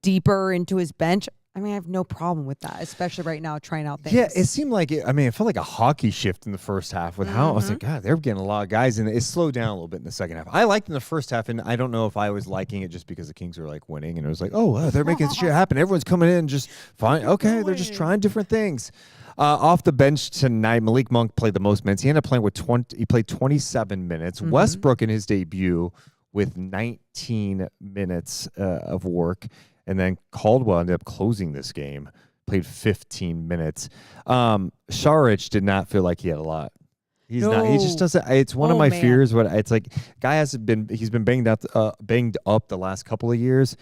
deeper into his bench, I mean, I have no problem with that, especially right now trying out things. Yeah, it seemed like it felt like a hockey shift in the first half with how I was like, God, they're getting a lot of guys in. It slowed down a little bit in the second half. I liked in the first half, and I don't know if I was liking it just because the Kings were winning, and it was like, oh, they're making shit happen. Everyone's coming in just fine. Okay, they're just trying different things. Off the bench tonight, Malik Monk played the most minutes. He ended up playing with he played 27 minutes. Westbrook in his debut with 19 minutes of work. And then Caldwell ended up closing this game, played 15 minutes. Saric did not feel like he had a lot. He just doesn't. It's one of my fears. It's like he's been banged up the last couple of years.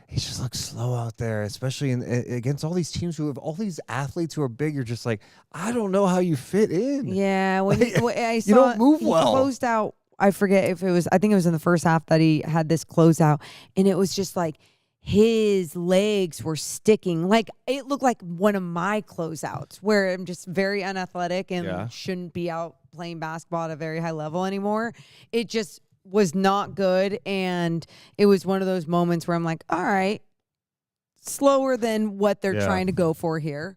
He just looks slow out there, especially against all these teams who have all these athletes who are big. You're just like, I don't know how you fit in. Yeah, I saw you don't move well. He closed out. I forget if it was. I think it was in the first half that he had this closeout, and it was just like his legs were sticking. Like it looked like one of my closeouts where I'm just very unathletic and shouldn't be out playing basketball at a very high level anymore. It just was not good, and it was one of those moments where I'm like, all right, slower than what they're trying to go for here.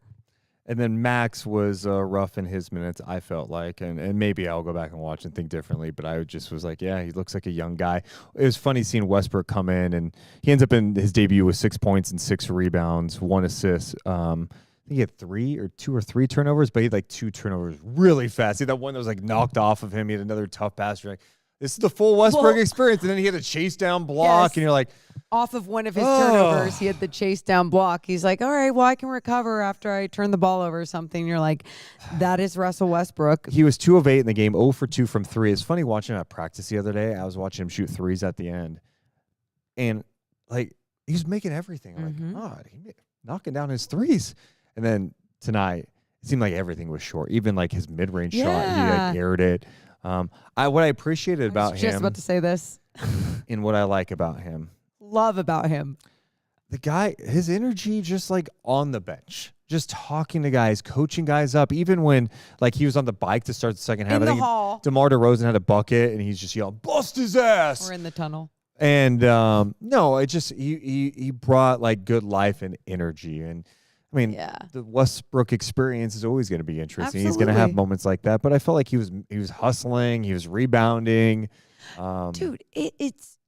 And then Max was rough in his minutes, I felt like. And maybe I'll go back and watch and think differently. But I just was like, yeah, he looks like a young guy. It was funny seeing Westbrook come in. And he ends up in his debut with 6 points and 6 rebounds, 1 assist. I think he had 2 or 3 turnovers. But he had 2 turnovers really fast. He had that one that was knocked off of him. He had another tough pass. You're like, this is the full Westbrook experience. And then he had a chase down block. And you're like, off of one of his turnovers, he had the chase down block. He's like, all right, well, I can recover after I turn the ball over or something. You're like, that is Russell Westbrook. He was 2 of 8 in the game, 0 for 2 from 3. It's funny watching him at practice the other day. I was watching him shoot threes at the end. And, he was making everything. I'm like, God, he knocking down his threes. And then tonight, it seemed like everything was short. Even, his mid-range shot, he, aired it. What I appreciated about him. Just about to say this. And what I like about him, love about him. The guy, his energy just like on the bench, just talking to guys, coaching guys up. Even when like he was on the bike to start the second half, In I the think hall. DeMar DeRozan had a bucket and he's just yelling, "Bust his ass!" Or in the tunnel. And no, it just he brought like good life and energy. And I mean, the Westbrook experience is always going to be interesting. He's going to have moments like that. But I felt like he was hustling, he was rebounding. Dude,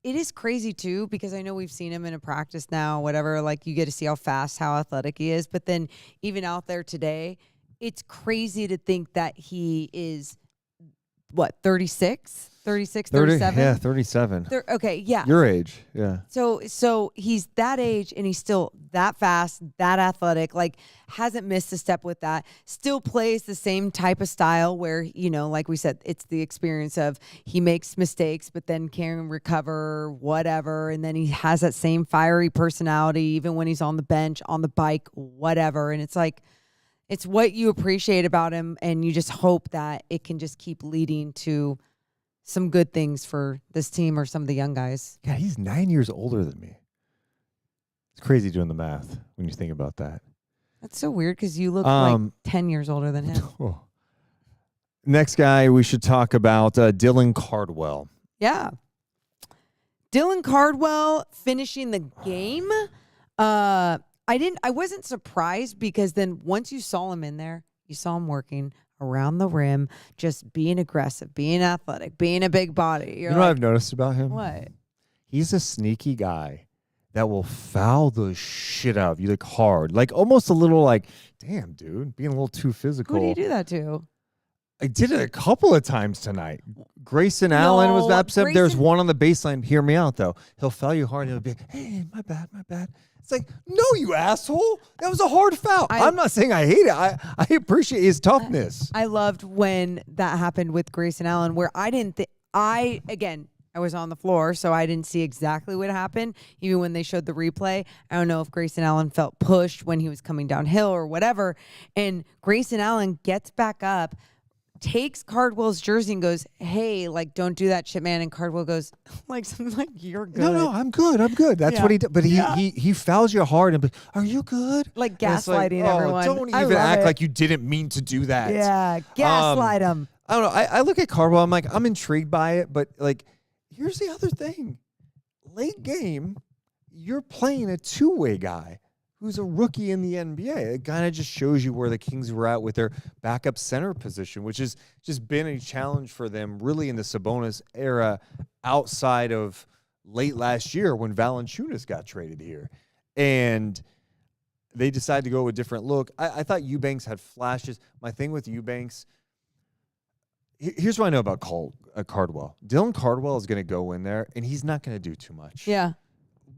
it is crazy too, because I know we've seen him in a practice now, whatever. Like you get to see how fast, how athletic he is. But then even out there today, it's crazy to think that he is what, 36, 37? Yeah, 37. Okay, yeah. Your age, yeah. So he's that age and he's still that fast, that athletic, like hasn't missed a step with that. Still plays the same type of style where, like we said, it's the experience of he makes mistakes, but then can recover, whatever. And then he has that same fiery personality, even when he's on the bench, on the bike, whatever. And it's like, it's what you appreciate about him. And you just hope that it can just keep leading to some good things for this team or some of the young guys. Yeah, he's 9 years older than me. It's crazy doing the math when you think about that. That's so weird because you look like 10 years older than him. Next guy we should talk about, Dylan Cardwell. Yeah. Dylan Cardwell finishing the game. I wasn't surprised because then once you saw him in there, you saw him working around the rim, just being aggressive, being athletic, being a big body. You know what I've noticed about him? What? He's a sneaky guy that will foul the shit out of you, like hard, like almost a little like, damn, dude, being a little too physical. Who do you do that to? I did it a couple of times tonight. Grayson Allen was upset. There's one on the baseline. Hear me out, though. He'll foul you hard and he'll be like, hey, my bad, my bad. It's like, no, you asshole. That was a hard foul. I'm not saying I hate it. I appreciate his toughness. I loved when that happened with Grayson Allen, where I didn't think, I was on the floor, so I didn't see exactly what happened. Even when they showed the replay, I don't know if Grayson Allen felt pushed when he was coming downhill or whatever. And Grayson Allen gets back up, takes Cardwell's jersey and goes, hey, like, don't do that shit, man. And Cardwell goes, like, something like, you're good. No, I'm good. That's what he did. But he fouls you hard and be, are you good? Like gaslighting everyone. Don't even act like you didn't mean to do that. Yeah, gaslight him. I don't know. I look at Cardwell, I'm like, I'm intrigued by it. But, like, here's the other thing. Late game, you're playing a two-way guy who's a rookie in the NBA. It kind of just shows you where the Kings were at with their backup center position, which has just been a challenge for them really in the Sabonis era outside of late last year when Valanciunas got traded here. And they decided to go a different look. I thought Eubanks had flashes. My thing with Eubanks, here's what I know about Cardwell. Dylan Cardwell is going to go in there, and he's not going to do too much. Yeah.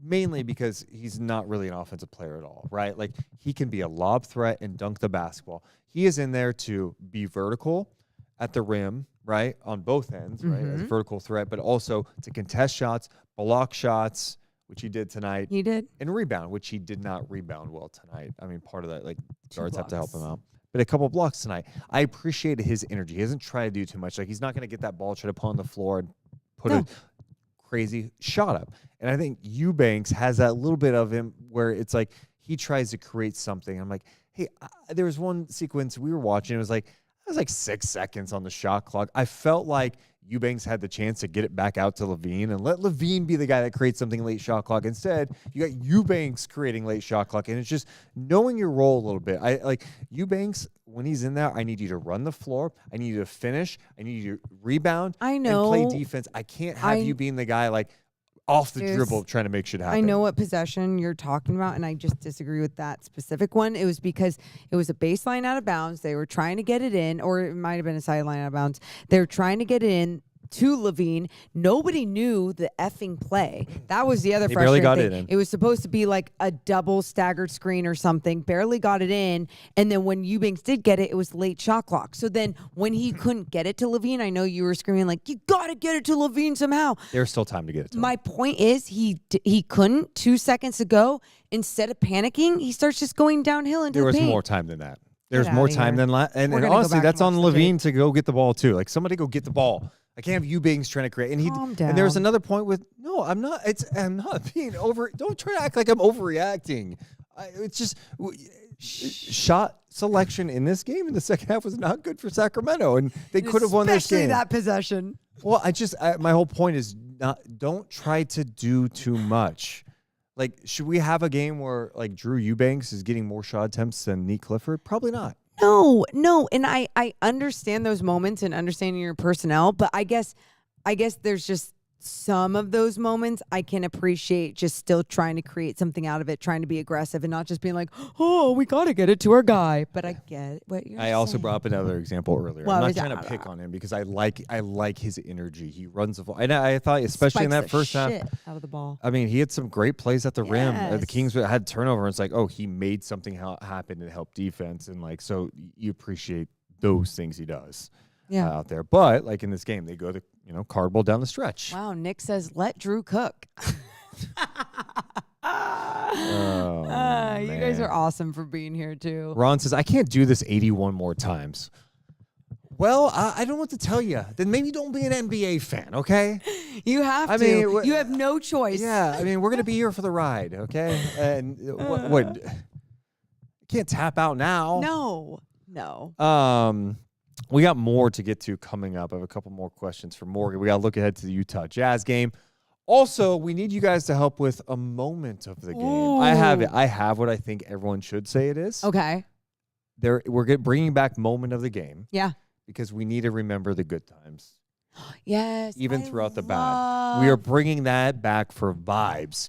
Mainly because he's not really an offensive player at all, right? Like, he can be a lob threat and dunk the basketball. He is in there to be vertical at the rim, right, on both ends, right, as a vertical threat, but also to contest shots, block shots, which he did tonight. He did. And rebound, which he did not rebound well tonight. I mean, part of that, like, guards have to help him out. But a couple blocks tonight. I appreciated his energy. He hasn't tried to do too much. Like, he's not going to get that ball, try to put on the floor and put a crazy shot up. And I think Eubanks has that little bit of him where it's like he tries to create something. I'm like, hey, there was one sequence we were watching. It was like 6 seconds on the shot clock. I felt like Eubanks had the chance to get it back out to Levine and let Levine be the guy that creates something late shot clock. Instead, you got Eubanks creating late shot clock. And it's just knowing your role a little bit. I like Eubanks, when he's in there, I need you to run the floor. I need you to finish. I need you to rebound. I know. And play defense. I can't have you being the guy like off the dribble trying to make shit happen. I know what possession you're talking about, and I just disagree with that specific one. It was because it was a baseline out of bounds. They were trying to get it in, or it might have been a sideline out of bounds. They were trying to get it in to Levine. Nobody knew the effing play. That was the other frustrating barely got thing. it in. It was supposed to be like a double staggered screen or something. Barely got it in. And then when Eubanks did get it, it was late shot clock. So then when he couldn't get it to Levine, I know you were screaming like, you got to get it to Levine somehow. There's still time to get it to him. My point is he couldn't 2 seconds ago. Instead of panicking, he starts just going downhill into there the was paint. more time than that. There's Get more outta time here. than that. And We're gonna go honestly, back that's and on watch the Levine to go get the ball too. Like, somebody go get the ball. I can't have Eubanks trying to create. And Calm and there was down. another point with no, I'm not. I'm not being over. Don't try to act like I'm overreacting. It's just shot selection in this game in the second half was not good for Sacramento, and they could have won this Especially game. that possession. Well, my whole point is don't try to do too much. Like, should we have a game where like Drew Eubanks is getting more shot attempts than Nick Clifford? Probably not. No. And I understand those moments and understanding your personnel, but I guess there's just some of those moments I can appreciate just still trying to create something out of it, trying to be aggressive and not just being like, oh, we got to get it to our guy. But I get what you're saying. I also brought up another example earlier. What I'm not was trying to that? pick on him because I like his energy. He runs the ball. And I thought, especially in Spikes that the first half, shit out of the ball. I mean, he had some great plays at the rim. The Yes. Kings had turnover. And it's like, oh, he made something happen to help defense. And like, so you appreciate those things he does out there. But like in this game, they go to, cardboard down the stretch. Wow, Nick says, let Drew cook. You guys are awesome for being here, too. Ron says, I can't do this 81 more times. Well, I don't know what to tell you. Then maybe don't be an NBA fan, okay? You have I to. mean, You have no choice. Yeah, I mean, we're going to be here for the ride, okay? And what? You can't tap out now. No. We got more to get to coming up. I have a couple more questions for Morgan. We got to look ahead to the Utah Jazz game. Also, we need you guys to help with a moment of the game. Ooh. I have it. I have what I think everyone should say it is. Okay. We're bringing back moment of the game. Yeah. Because we need to remember the good times. Yes. Even I throughout the bad. We are bringing that back for vibes.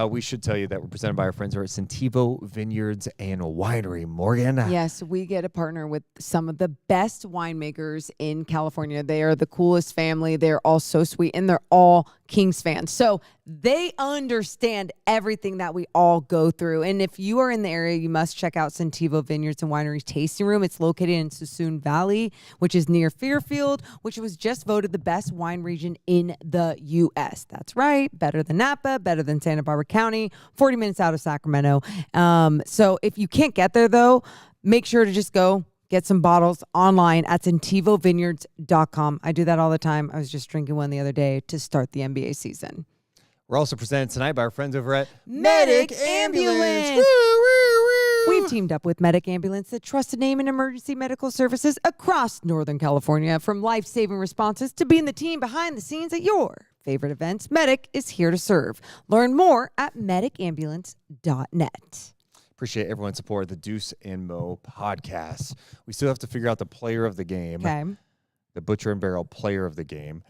We should tell you that we're presented by our friends here at Centivo Vineyards and Winery. Morgan. Yes, we get to partner with some of the best winemakers in California. They are the coolest family. They're all so sweet, and they're all Kings fans. So they understand everything that we all go through. And if you are in the area, you must check out Centivo Vineyards and Winery's tasting room. It's located in Suisun Valley, which is near Fairfield, which was just voted the best wine region in the U.S. That's right. Better than Napa, better than Santa Barbara County, 40 minutes out of Sacramento. So if you can't get there, though, make sure to just go get some bottles online at CentivoVineyards.com. I do that all the time. I was just drinking one the other day to start the NBA season. We're also presented tonight by our friends over at Medic Ambulance. Woo, woo, woo. We've teamed up with Medic Ambulance, the trusted name in emergency medical services across Northern California. From life-saving responses to being the team behind the scenes at your favorite events, Medic is here to serve. Learn more at medicambulance.net. Appreciate everyone's support of the Deuce and Mo podcast. We still have to figure out the player of the game, Okay. the Butcher and Barrel player of the game.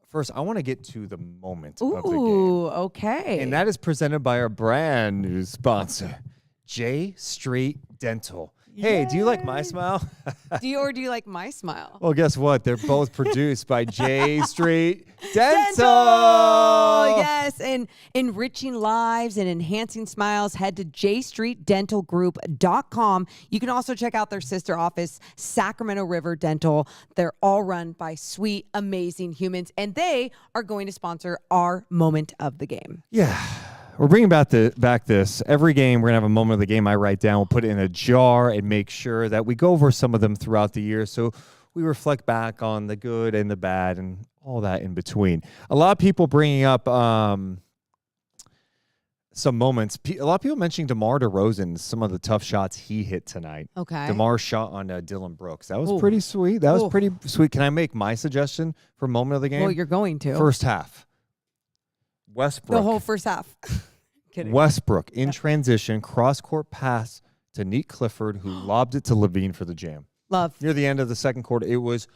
First, I want to get to the moment of the game. Ooh, okay. And that is presented by our brand new sponsor, J Street Dental. Hey, do you like my smile? do you like my smile? Well, guess what? They're both produced by J Street Dental. Yes, and enriching lives and enhancing smiles. Head to jstreetdentalgroup.com. You can also check out their sister office, Sacramento River Dental. They're all run by sweet, amazing humans, and they are going to sponsor our moment of the game. Yeah. We're bringing back this. Every game, we're going to have a moment of the game I write down. We'll put it in a jar and make sure that we go over some of them throughout the year. So we reflect back on the good and the bad and all that in between. A lot of people bringing up some moments. A lot of people mentioning DeMar DeRozan, some of the tough shots he hit tonight. Okay. DeMar's shot on Dylan Brooks. That was pretty sweet. That was pretty sweet. Can I make my suggestion for moment of the game? Well, you're going to. First half. Westbrook. The whole first half. Kidding. Westbrook in transition, cross-court pass to Nick Clifford, who lobbed it to Levine for the jam. Love. Near the end of the second quarter, it was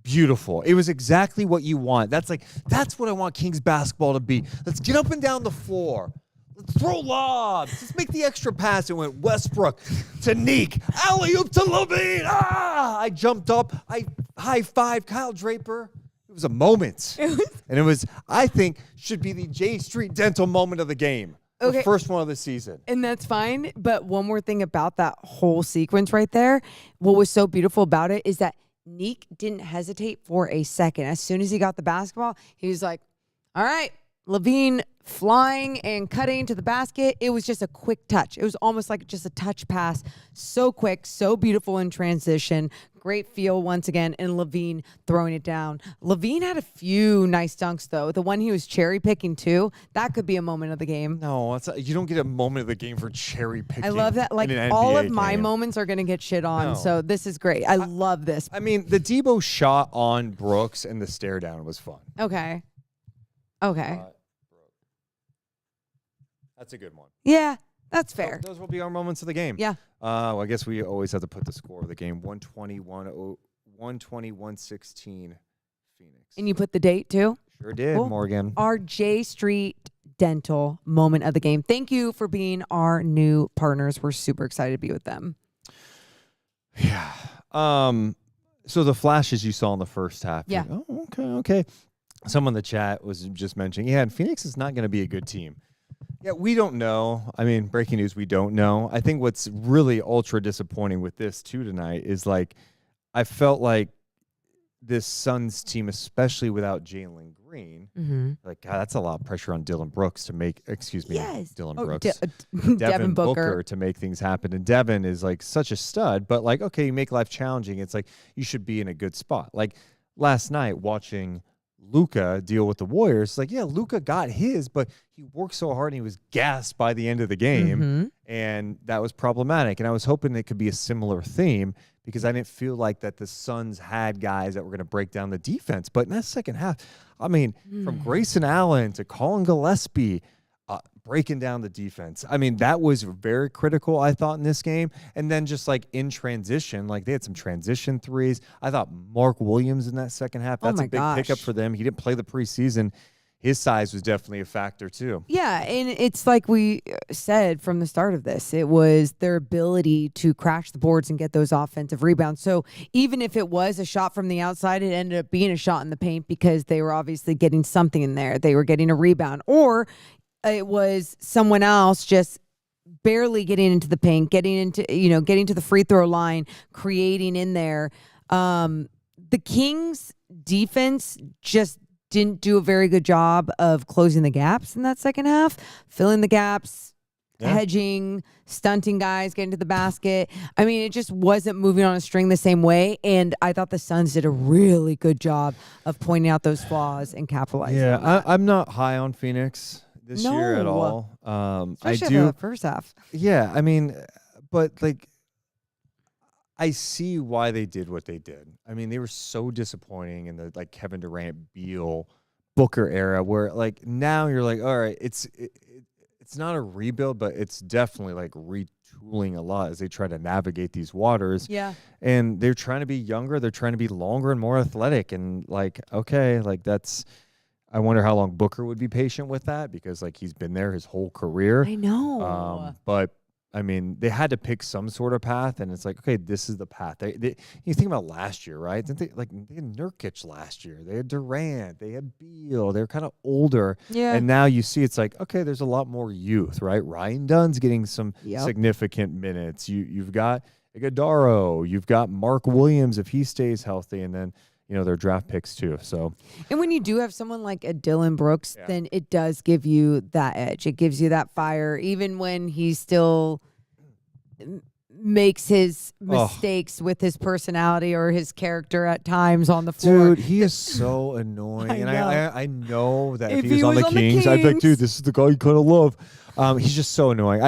beautiful. It was exactly what you want. That's what I want Kings basketball to be. Let's get up and down the floor. Let's throw lobs. Let's make the extra pass. It went Westbrook to Nick. Alley-oop to Levine. I jumped up. I high-fived Kyle Draper. It was a moment. And it was, I think, should be the J Street Dental moment of the game. Okay. The first one of the season. And that's fine. But one more thing about that whole sequence right there. What was so beautiful about it is that Nick didn't hesitate for a second. As soon as he got the basketball, he was like, all right, Levine flying and cutting to the basket. It was just a quick touch. It was almost like just a touch pass. So quick, so beautiful in transition. Great feel once again, and Levine throwing it down. Levine had a few nice dunks, though. The one he was cherry picking, too, that could be a moment of the game. No, you don't get a moment of the game for cherry picking. I love that. Like, in an all NBA of my game. moments are going to get shit on, No. so this is great. I love this. I mean, the Debo shot on Brooks and the stare down was fun. Okay. That's a good one. Yeah, that's fair. Those will be our moments of the game. Yeah. Well, I guess we always have to put the score of the game 120-116 Phoenix. And you put the date, too? Sure did, Cool. Morgan. Our J Street Dental moment of the game. Thank you for being our new partners. We're super excited to be with them. Yeah. So the flashes you saw in the first half. Yeah. Oh, okay. Someone in the chat was just mentioning, yeah, and Phoenix is not going to be a good team. Yeah, we don't know. I mean, breaking news, we don't know. I think what's really ultra disappointing with this too tonight is like, I felt like this Suns team, especially without Jalen Green, like, God, that's a lot of pressure on Dylan Brooks to make, Dylan Brooks. Devin Booker to make things happen. And Devin is like such a stud, but like, okay, you make life challenging. It's like, you should be in a good spot. Like last night watching Luka deal with the Warriors, like, yeah, Luka got his, but he worked so hard and he was gassed by the end of the game. And that was problematic. And I was hoping it could be a similar theme because I didn't feel like that the Suns had guys that were going to break down the defense. But in that second half, I mean, from Grayson Allen to Colin Gillespie, breaking down the defense. I mean, that was very critical, I thought, in this game. And then just like in transition, like they had some transition threes. I thought Mark Williams in that second half, that's a big pickup for them. He didn't play the preseason. His size was definitely a factor too. Yeah, and it's like we said from the start of this, it was their ability to crash the boards and get those offensive rebounds. So even if it was a shot from the outside, it ended up being a shot in the paint because they were obviously getting something in there. They were getting a rebound, or it was someone else just barely getting into the paint, getting to the free throw line, creating in there. The Kings defense just didn't do a very good job of closing the gaps in that second half, filling the gaps, hedging, stunting guys, getting to the basket. I mean, it just wasn't moving on a string the same way. And I thought the Suns did a really good job of pointing out those flaws and capitalizing on that. I'm not high on Phoenix this year at all. Especially the first half. Yeah, I mean, but like, I see why they did what they did. I mean, they were so disappointing in the like Kevin Durant, Beal, Booker era, where like now you're like, all right, it's not a rebuild, but it's definitely like retooling a lot as they try to navigate these waters. Yeah, and they're trying to be younger, they're trying to be longer and more athletic, and like, okay, like that's. I wonder how long Booker would be patient with that because like he's been there his whole career. I know, but. I mean, they had to pick some sort of path, and it's like, okay, this is the path. They you think about last year, right? They had Nurkic last year. They had Durant. They had Beal. They're kind of older. Yeah. And now you see it's like, okay, there's a lot more youth, right? Ryan Dunn's getting some significant minutes. You've got Iguodala. You've got Mark Williams if he stays healthy, and then their draft picks too. So, and when you do have someone like a Dylan Brooks, then it does give you that edge. It gives you that fire, even when he still makes his mistakes with his personality or his character at times on the floor. Dude, he is so annoying. I know that if he was he on was the on the Kings, I'd be like, Kings. dude, this is the guy you kind of love. He's just so annoying.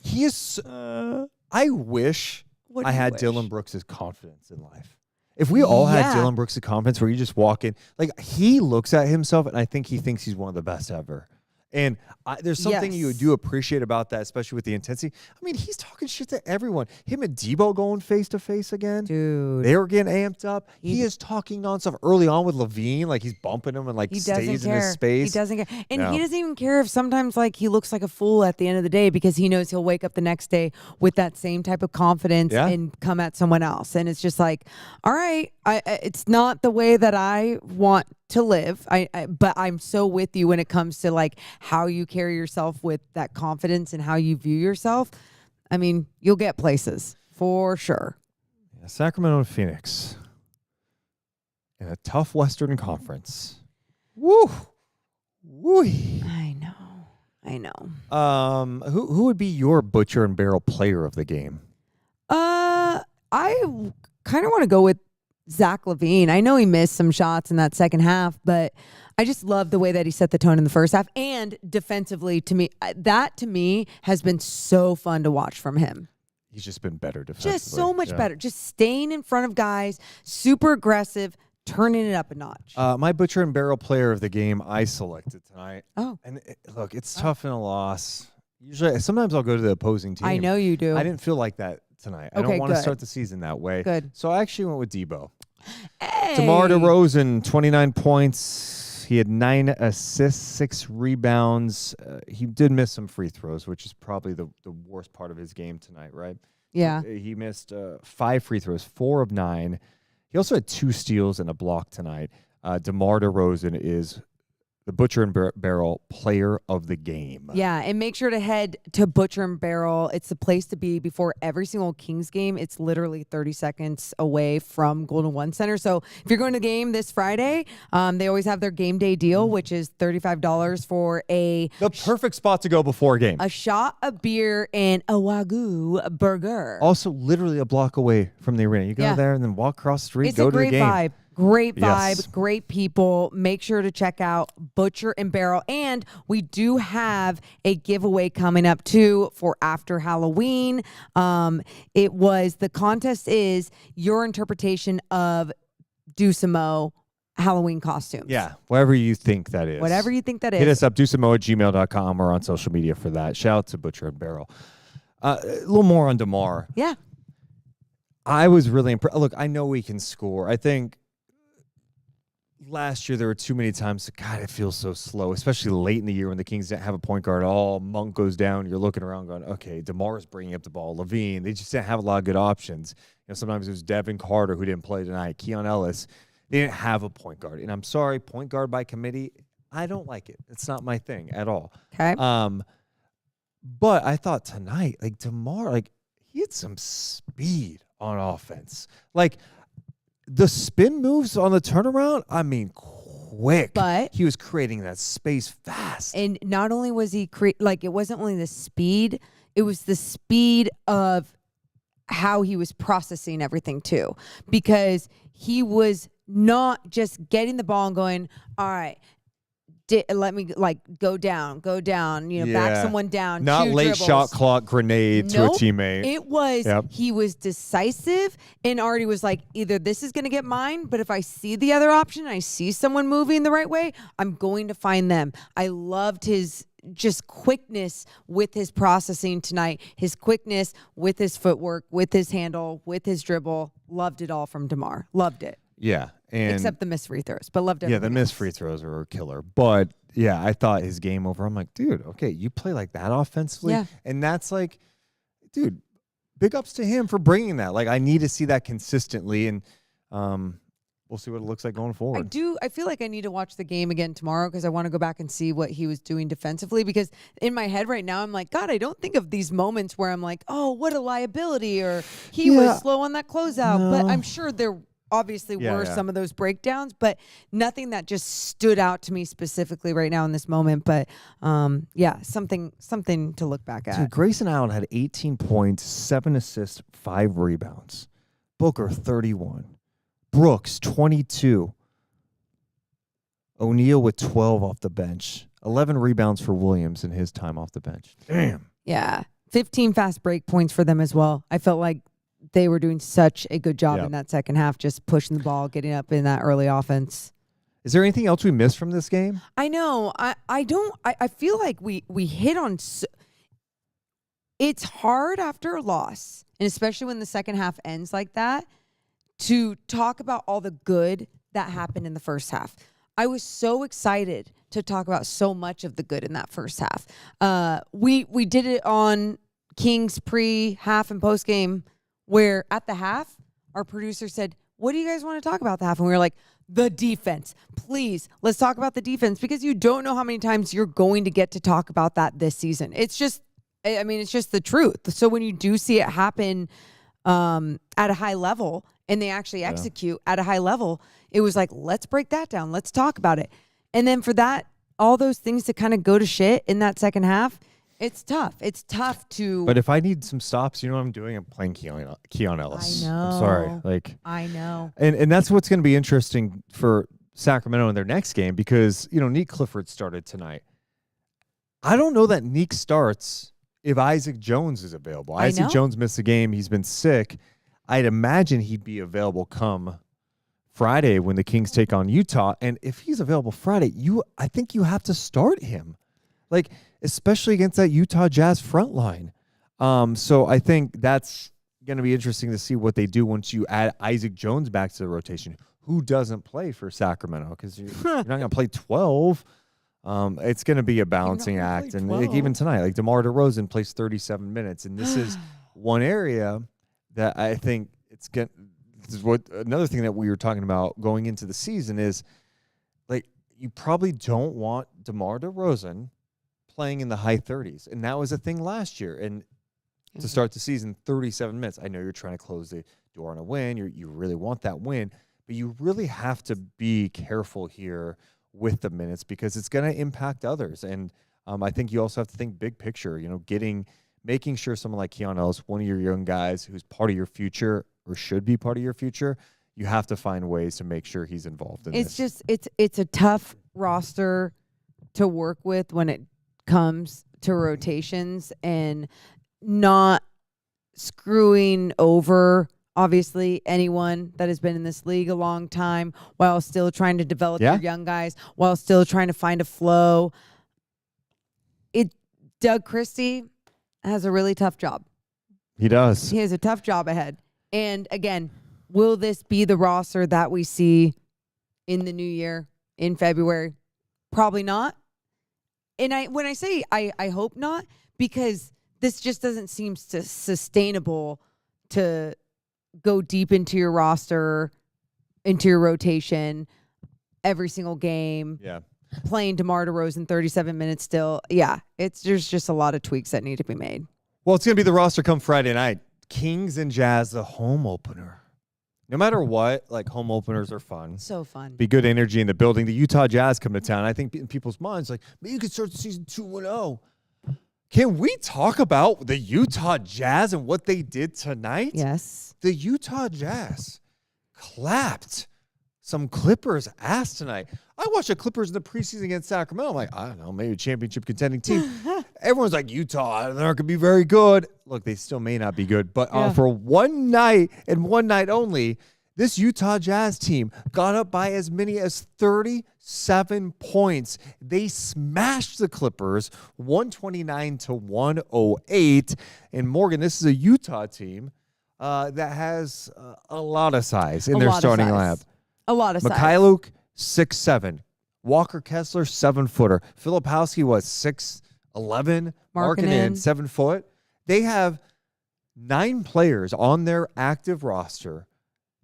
He is. I wish What do I you had wish? Dylan Brooks' confidence in life. If we all had Yeah. Dylan Brooks' confidence where you just walk in, like he looks at himself and I think he thinks he's one of the best ever. And there's something you Yes. do appreciate about that, especially with the intensity. I mean, he's talking shit to everyone. Him and Debo going face to face again. Dude. They were getting amped up. He is talking nonstop early on with Levine, like he's bumping him and like He doesn't stays care. in his space. He doesn't care. And No. he doesn't even care if sometimes like he looks like a fool at the end of the day because he knows he'll wake up the next day with that same type of confidence and come at someone else. And it's just like, all right, it's not the way that I want to live. But I'm so with you when it comes to like how you carry yourself with that confidence and how you view yourself. I mean, you'll get places for sure. Yeah, Sacramento and Phoenix in a tough Western Conference. Woo, woo. I know. Who would be your butcher and barrel player of the game? I kind of want to go with Zach LaVine. I know he missed some shots in that second half, but I just love the way that he set the tone in the first half. And defensively, to me has been so fun to watch from him. He's just been better defensively. Just so much better. Just staying in front of guys, super aggressive, turning it up a notch. My butcher and barrel player of the game I selected tonight. Oh. And look, it's tough in a loss. Sometimes I'll go to the opposing team. I know you do. I didn't feel like that tonight. I Okay, don't want to good. start the season that way. Good. So I actually went with Debo. Hey. DeMar DeRozan, 29 points. He had 9 assists, 6 rebounds. He did miss some free throws, which is probably the worst part of his game tonight, right? Yeah. He missed 5 free throws, 4 of 9. He also had 2 steals and a block tonight. DeMar DeRozan is the Butcher and Barrel player of the game. Yeah, and make sure to head to Butcher and Barrel. It's the place to be before every single Kings game. It's literally 30 seconds away from Golden One Center. So if you're going to the game this Friday, they always have their game day deal, which is $35 for the perfect spot to go before a game. A shot, a beer, and a Wagyu burger. Also, literally a block away from the arena. You go there and then walk across the street, It's go a to the great game. vibe. Great vibe, Yes. great people. Make sure to check out Butcher and Barrel. And we do have a giveaway coming up too for after Halloween. The contest is your interpretation of Deuce and Mo Halloween costumes. Yeah, whatever you think that is. Whatever you think that is. Hit us up, deuceandmo@gmail.com or on social media for that. Shout out to Butcher and Barrel. A little more on DeMar. Yeah. I was really impressed. Look, I know we can score. I think last year there were too many times, God, it feels so slow, especially late in the year when the Kings didn't have a point guard at all. Monk goes down. You're looking around going, okay, DeMar's bringing up the ball. LaVine, they just didn't have a lot of good options. Sometimes it was Devin Carter who didn't play tonight. Keon Ellis. They didn't have a point guard. And I'm sorry, point guard by committee, I don't like it. It's not my thing at all. Okay. But I thought tonight, like DeMar, he had some speed on offense. The spin moves on the turnaround, I mean, quick. But he was creating that space fast. And not only was he it wasn't only the speed, it was the speed of how he was processing everything too. Because he was not just getting the ball and going, all right, let me go down, back someone down. Not late dribbles. shot clock grenade to a teammate. It was, he was decisive and already was like, either this is going to get mine, but if I see the other option, I see someone moving the right way, I'm going to find them. I loved his just quickness with his processing tonight, his quickness with his footwork, with his handle, with his dribble. Loved it all from DeMar. Loved it. Yeah. Except the missed free throws, but loved it. Yeah, the missed free throws were a killer. But yeah, I thought his game over. I'm like, dude, okay, you play like that offensively. Yeah. And that's dude, big ups to him for bringing that. I need to see that consistently. And we'll see what it looks like going forward. I feel like I need to watch the game again tomorrow because I want to go back and see what he was doing defensively, because in my head right now, I'm like, God, I don't think of these moments where I'm like, oh, what a liability, or he was slow on that closeout. No. But I'm sure there obviously were some of those breakdowns, but nothing that just stood out to me specifically right now in this moment. But something to look back at. Dude, Grayson Allen had 18 points, 7 assists, 5 rebounds. Booker, 31. Brooks, 22. O'Neal with 12 off the bench. 11 rebounds for Williams in his time off the bench. Damn. Yeah. 15 fast break points for them as well. I felt like they were doing such a good job in that second half, just pushing the ball, getting up in that early offense. Is there anything else we missed from this game? I know. I feel like we hit on. It's hard after a loss, and especially when the second half ends like that, to talk about all the good that happened in the first half. I was so excited to talk about so much of the good in that first half. We did it on Kings pre-half and post-game, where at the half, our producer said, what do you guys want to talk about the half? And we were like, the defense. Please, let's talk about the defense, because you don't know how many times you're going to get to talk about that this season. It's just the truth. So when you do see it happen at a high level and they actually execute at a high level, it was like, let's break that down. Let's talk about it. And then for that, all those things to kind of go to shit in that second half, It's tough. It's tough to. But if I need some stops, you know what I'm doing? I'm playing Keon Ellis. I know. I'm sorry. Like, I know. and that's what's going to be interesting for Sacramento in their next game because, you know, Neek Clifford started tonight. I don't know that Neek starts if Isaac Jones is available. Isaac Jones missed a game. He's been sick. I'd imagine he'd be available come Friday when the Kings take on Utah. And if he's available Friday, I think you have to start him. Like, especially against that Utah Jazz front line. So I think that's going to be interesting to see what they do once you add Isaac Jones back to the rotation. Who doesn't play for Sacramento? Because you're not going to play 12. It's going to be a balancing act. And like, even tonight, like DeMar DeRozan plays 37 minutes. And this is one area that I think this is what another thing that we were talking about going into the season is, like, you probably don't want DeMar DeRozan playing in the high 30s. And that was a thing last year. And to start the season, 37 minutes. I know you're trying to close the door on a win. You really want that win. But you really have to be careful here with the minutes because it's going to impact others. And I think you also have to think big picture, you know, making sure someone like Keon Ellis, one of your young guys who's part of your future or should be part of your future, you have to find ways to make sure he's involved in it's this. It's a tough roster to work with when it comes to rotations and not screwing over obviously anyone that has been in this league a long time while still trying to develop your young guys, while still trying to find a flow. Doug Christie has a really tough job. He does. He has a tough job ahead. And again, will this be the roster that we see in the new year, in February? Probably not. And when I say I hope not, because this just doesn't seem sustainable to go deep into your roster, into your rotation every single game. Yeah. Playing DeMar DeRozan 37 minutes still. Yeah, there's just a lot of tweaks that need to be made. Well, it's going to be the roster come Friday night. Kings and Jazz, the home opener. No matter what, like, home openers are fun. So fun. Be good energy in the building. The Utah Jazz come to town. I think in people's minds, like, man, you could start the season 2-0. Can we talk about the Utah Jazz and what they did tonight? Yes. The Utah Jazz clapped some Clippers ass tonight. I watched the Clippers in the preseason against Sacramento. I'm like, I don't know, maybe a championship contending team. Everyone's like, Utah, they're not going to be very good. Look, they still may not be good. But for one night and one night only, this Utah Jazz team got up by as many as 37 points. They smashed the Clippers 129-108. And Morgan, this is a Utah team that has a lot of size in their starting lineup. A lot of size. Mikhailuk, 6'7". Walker Kessler, 7-footer. Filipowski was 6'11". Markkanen, 7 foot. They have 9 players on their active roster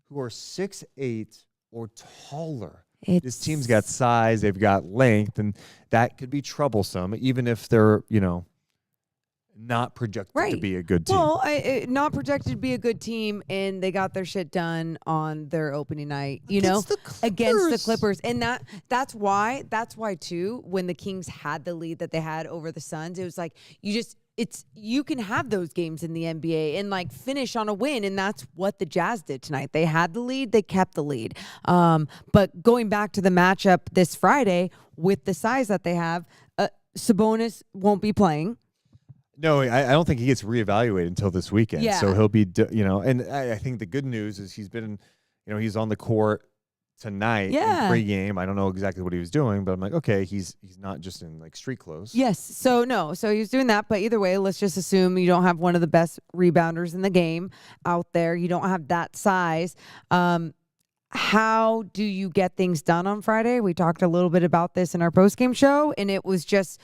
who are 6'8" or taller. This team's got size, they've got length, and that could be troublesome, even if they're, not projected to be a good team. Well, not projected to be a good team, and they got their shit done on their opening night, against the Clippers. And that's why too, when the Kings had the lead that they had over the Suns, it was like you can have those games in the NBA and like finish on a win, and that's what the Jazz did tonight. They had the lead, they kept the lead. But going back to the matchup this Friday with the size that they have, Sabonis won't be playing. No, I don't think he gets reevaluated until this weekend. Yeah. So he'll be, and I think the good news is he's been, he's on the court tonight in pregame. I don't know exactly what he was doing, but I'm like, okay, he's not just in like street clothes. Yes. So he was doing that. But either way, let's just assume you don't have one of the best rebounders in the game out there. You don't have that size. How do you get things done on Friday? We talked a little bit about this in our postgame show, and it was just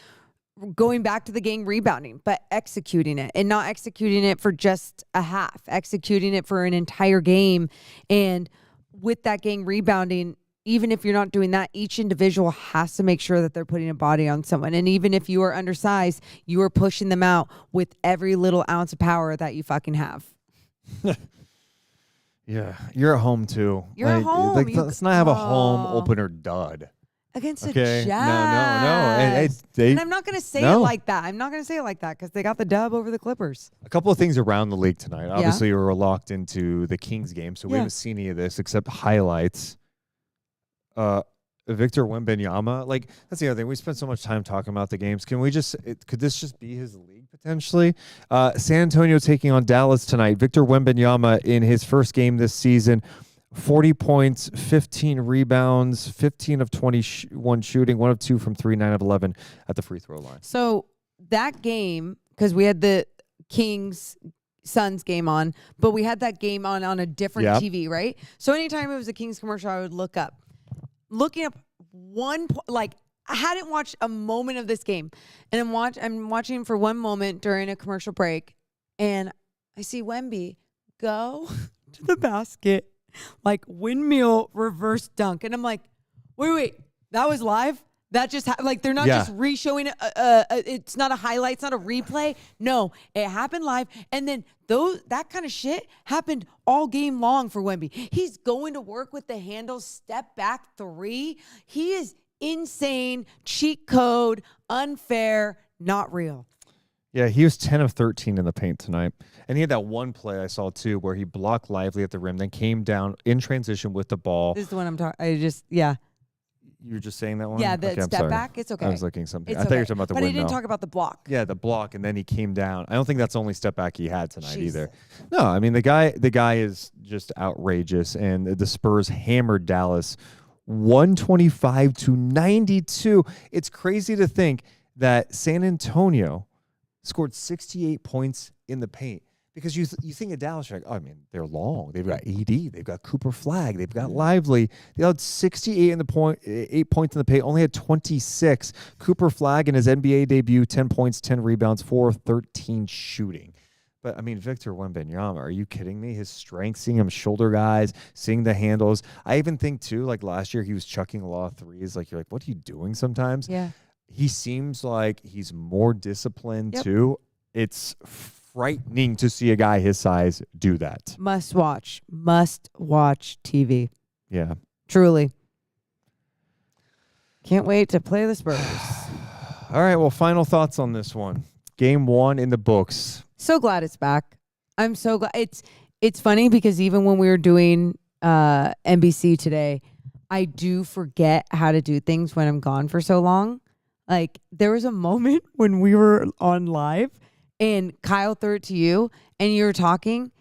going back to the game rebounding, but executing it, and not executing it for just a half, executing it for an entire game. And with that gang rebounding, even if you're not doing that, each individual has to make sure that they're putting a body on someone. And even if you are undersized, you are pushing them out with every little ounce of power that you fucking have. Yeah, you're at home too. You're at home. Let's not have a home opener dud. against the Okay. Jazz. No. And I'm not going to say it like that. I'm not going to say it like that because they got the dub over the Clippers. A couple of things around the league tonight. Obviously, we were locked into the Kings game, so we haven't seen any of this except highlights. Victor Wembanyama, like that's the other thing. We spent so much time talking about the games. Can we just? Could this just be his league potentially? San Antonio taking on Dallas tonight. Victor Wembanyama in his first game this season, 40 points, 15 rebounds, 15 of 21 shooting, 1 of 2 from 3, 9 of 11 at the free throw line. So that game, because we had the Kings Suns game on, but we had that game on a different TV, right? So anytime it was a Kings commercial, I would look up. Looking up like I hadn't watched a moment of this game, and I'm watching for one moment during a commercial break, and I see Wemby go to the basket, like windmill reverse dunk, and I'm like, wait, that was live? That just like they're not just re-showing it. It's not a highlight. It's not a replay. No, it happened live. And then that kind of shit happened all game long for Wemby. He's going to work with the handle, step back 3. He is insane, cheat code, unfair, not real. Yeah, he was 10 of 13 in the paint tonight. And he had that one play I saw too where he blocked Lively at the rim, then came down in transition with the ball. This is the one I'm talking. You were just saying that one? Yeah, the okay, step back. It's okay. I was looking something. It's I thought you were talking about the But windmill. he didn't talk about the block. Yeah, the block, and then he came down. I don't think that's the only step back he had tonight Jeez. either. No, I mean the guy is just outrageous, and the Spurs hammered Dallas 125-92. It's crazy to think that San Antonio scored 68 points in the paint. Because you think of Dallas, you're like, oh, I mean, they're long. They've got AD. They've got Cooper Flagg. They've got Lively. They had 68 in the 8 points in the paint. Only had 26. Cooper Flagg in his NBA debut, 10 points, 10 rebounds, 4 of 13 shooting. But, I mean, Victor Wembanyama, are you kidding me? His strength, seeing him shoulder guys, seeing the handles. I even think, too, like last year he was chucking a lot of threes. Like, you're like, what are you doing sometimes? Yeah. He seems like he's more disciplined, too. It's frightening to see a guy his size do that. Must watch TV. Yeah. Truly. Can't wait to play the Spurs. All right, well, final thoughts on this one. Game 1 in the books. So glad it's back. I'm so glad. It's funny because even when we were doing NBC today, I do forget how to do things when I'm gone for so long. Like there was a moment when we were on live and Kyle threw it to you and you were talking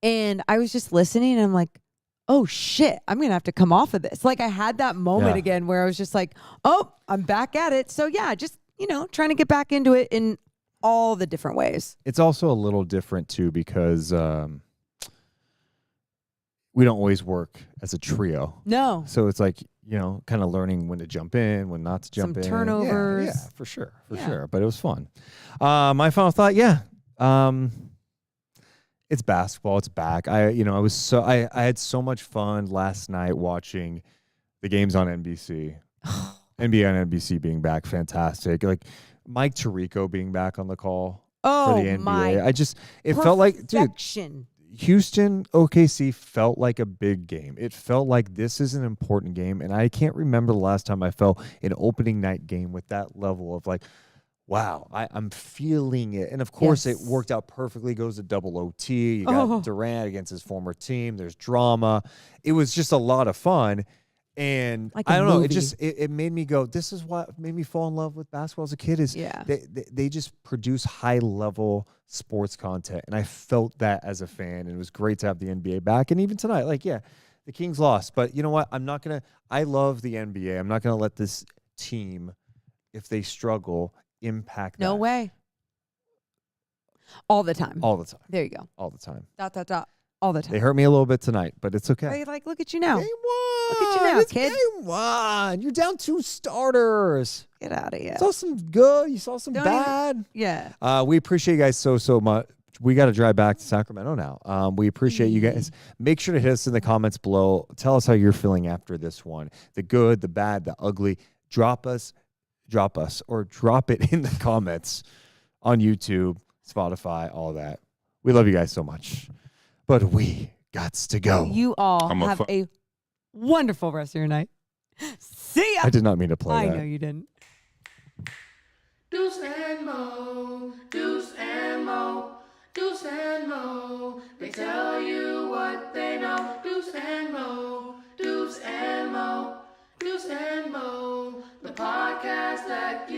and I was just listening and I'm like, oh shit, I'm going to have to come off of this. Like I had that moment again where I was just like, oh, I'm back at it. So yeah, just, trying to get back into it in all the different ways. It's also a little different too because we don't always work as a trio. No. So it's like, kind of learning when to jump in, when not to jump in. Some turnovers. Yeah, for sure. But it was fun. My final thought, it's basketball. It's back. I had so much fun last night watching the games on NBC. NBA on NBC being back, fantastic. Like Mike Tirico being back on the call for the NBA. It felt like, dude, Houston, OKC felt like a big game. It felt like this is an important game, and I can't remember the last time I felt an opening night game with that level of like, wow, I'm feeling it. And, of course, it worked out perfectly. Goes to double OT. You got Durant against his former team. There's drama. It was just a lot of fun. And like I don't know, movie. it made me go, this is what made me fall in love with basketball as a kid is they just produce high-level sports content. And I felt that as a fan. And it was great to have the NBA back. And even tonight, the Kings lost. But you know what? I love the NBA. I'm not going to let this team, if they struggle, impact that. No way. All the time. All the time. There you go. All the time. ... All the time. They hurt me a little bit tonight, but it's okay. Right? Like, look at you now. Game 1. Look at you now, it's kid. Game 1. You're down 2 starters. Get out of here. You saw some good. You saw some bad. We appreciate you guys so much. We got to drive back to Sacramento now. We appreciate you guys. Make sure to hit us in the comments below. Tell us how you're feeling after this one. The good, the bad, the ugly. Drop us, or drop it in the comments on YouTube, Spotify, all that. We love you guys so much. But we gots to go. You all have a wonderful rest of your night. See ya. I did not mean to play I that. know you didn't. Deuce and Mo, Deuce and Mo, Deuce and Mo. They tell you what they know. Deuce and Mo, Deuce and Mo, Deuce and Mo. The podcast that you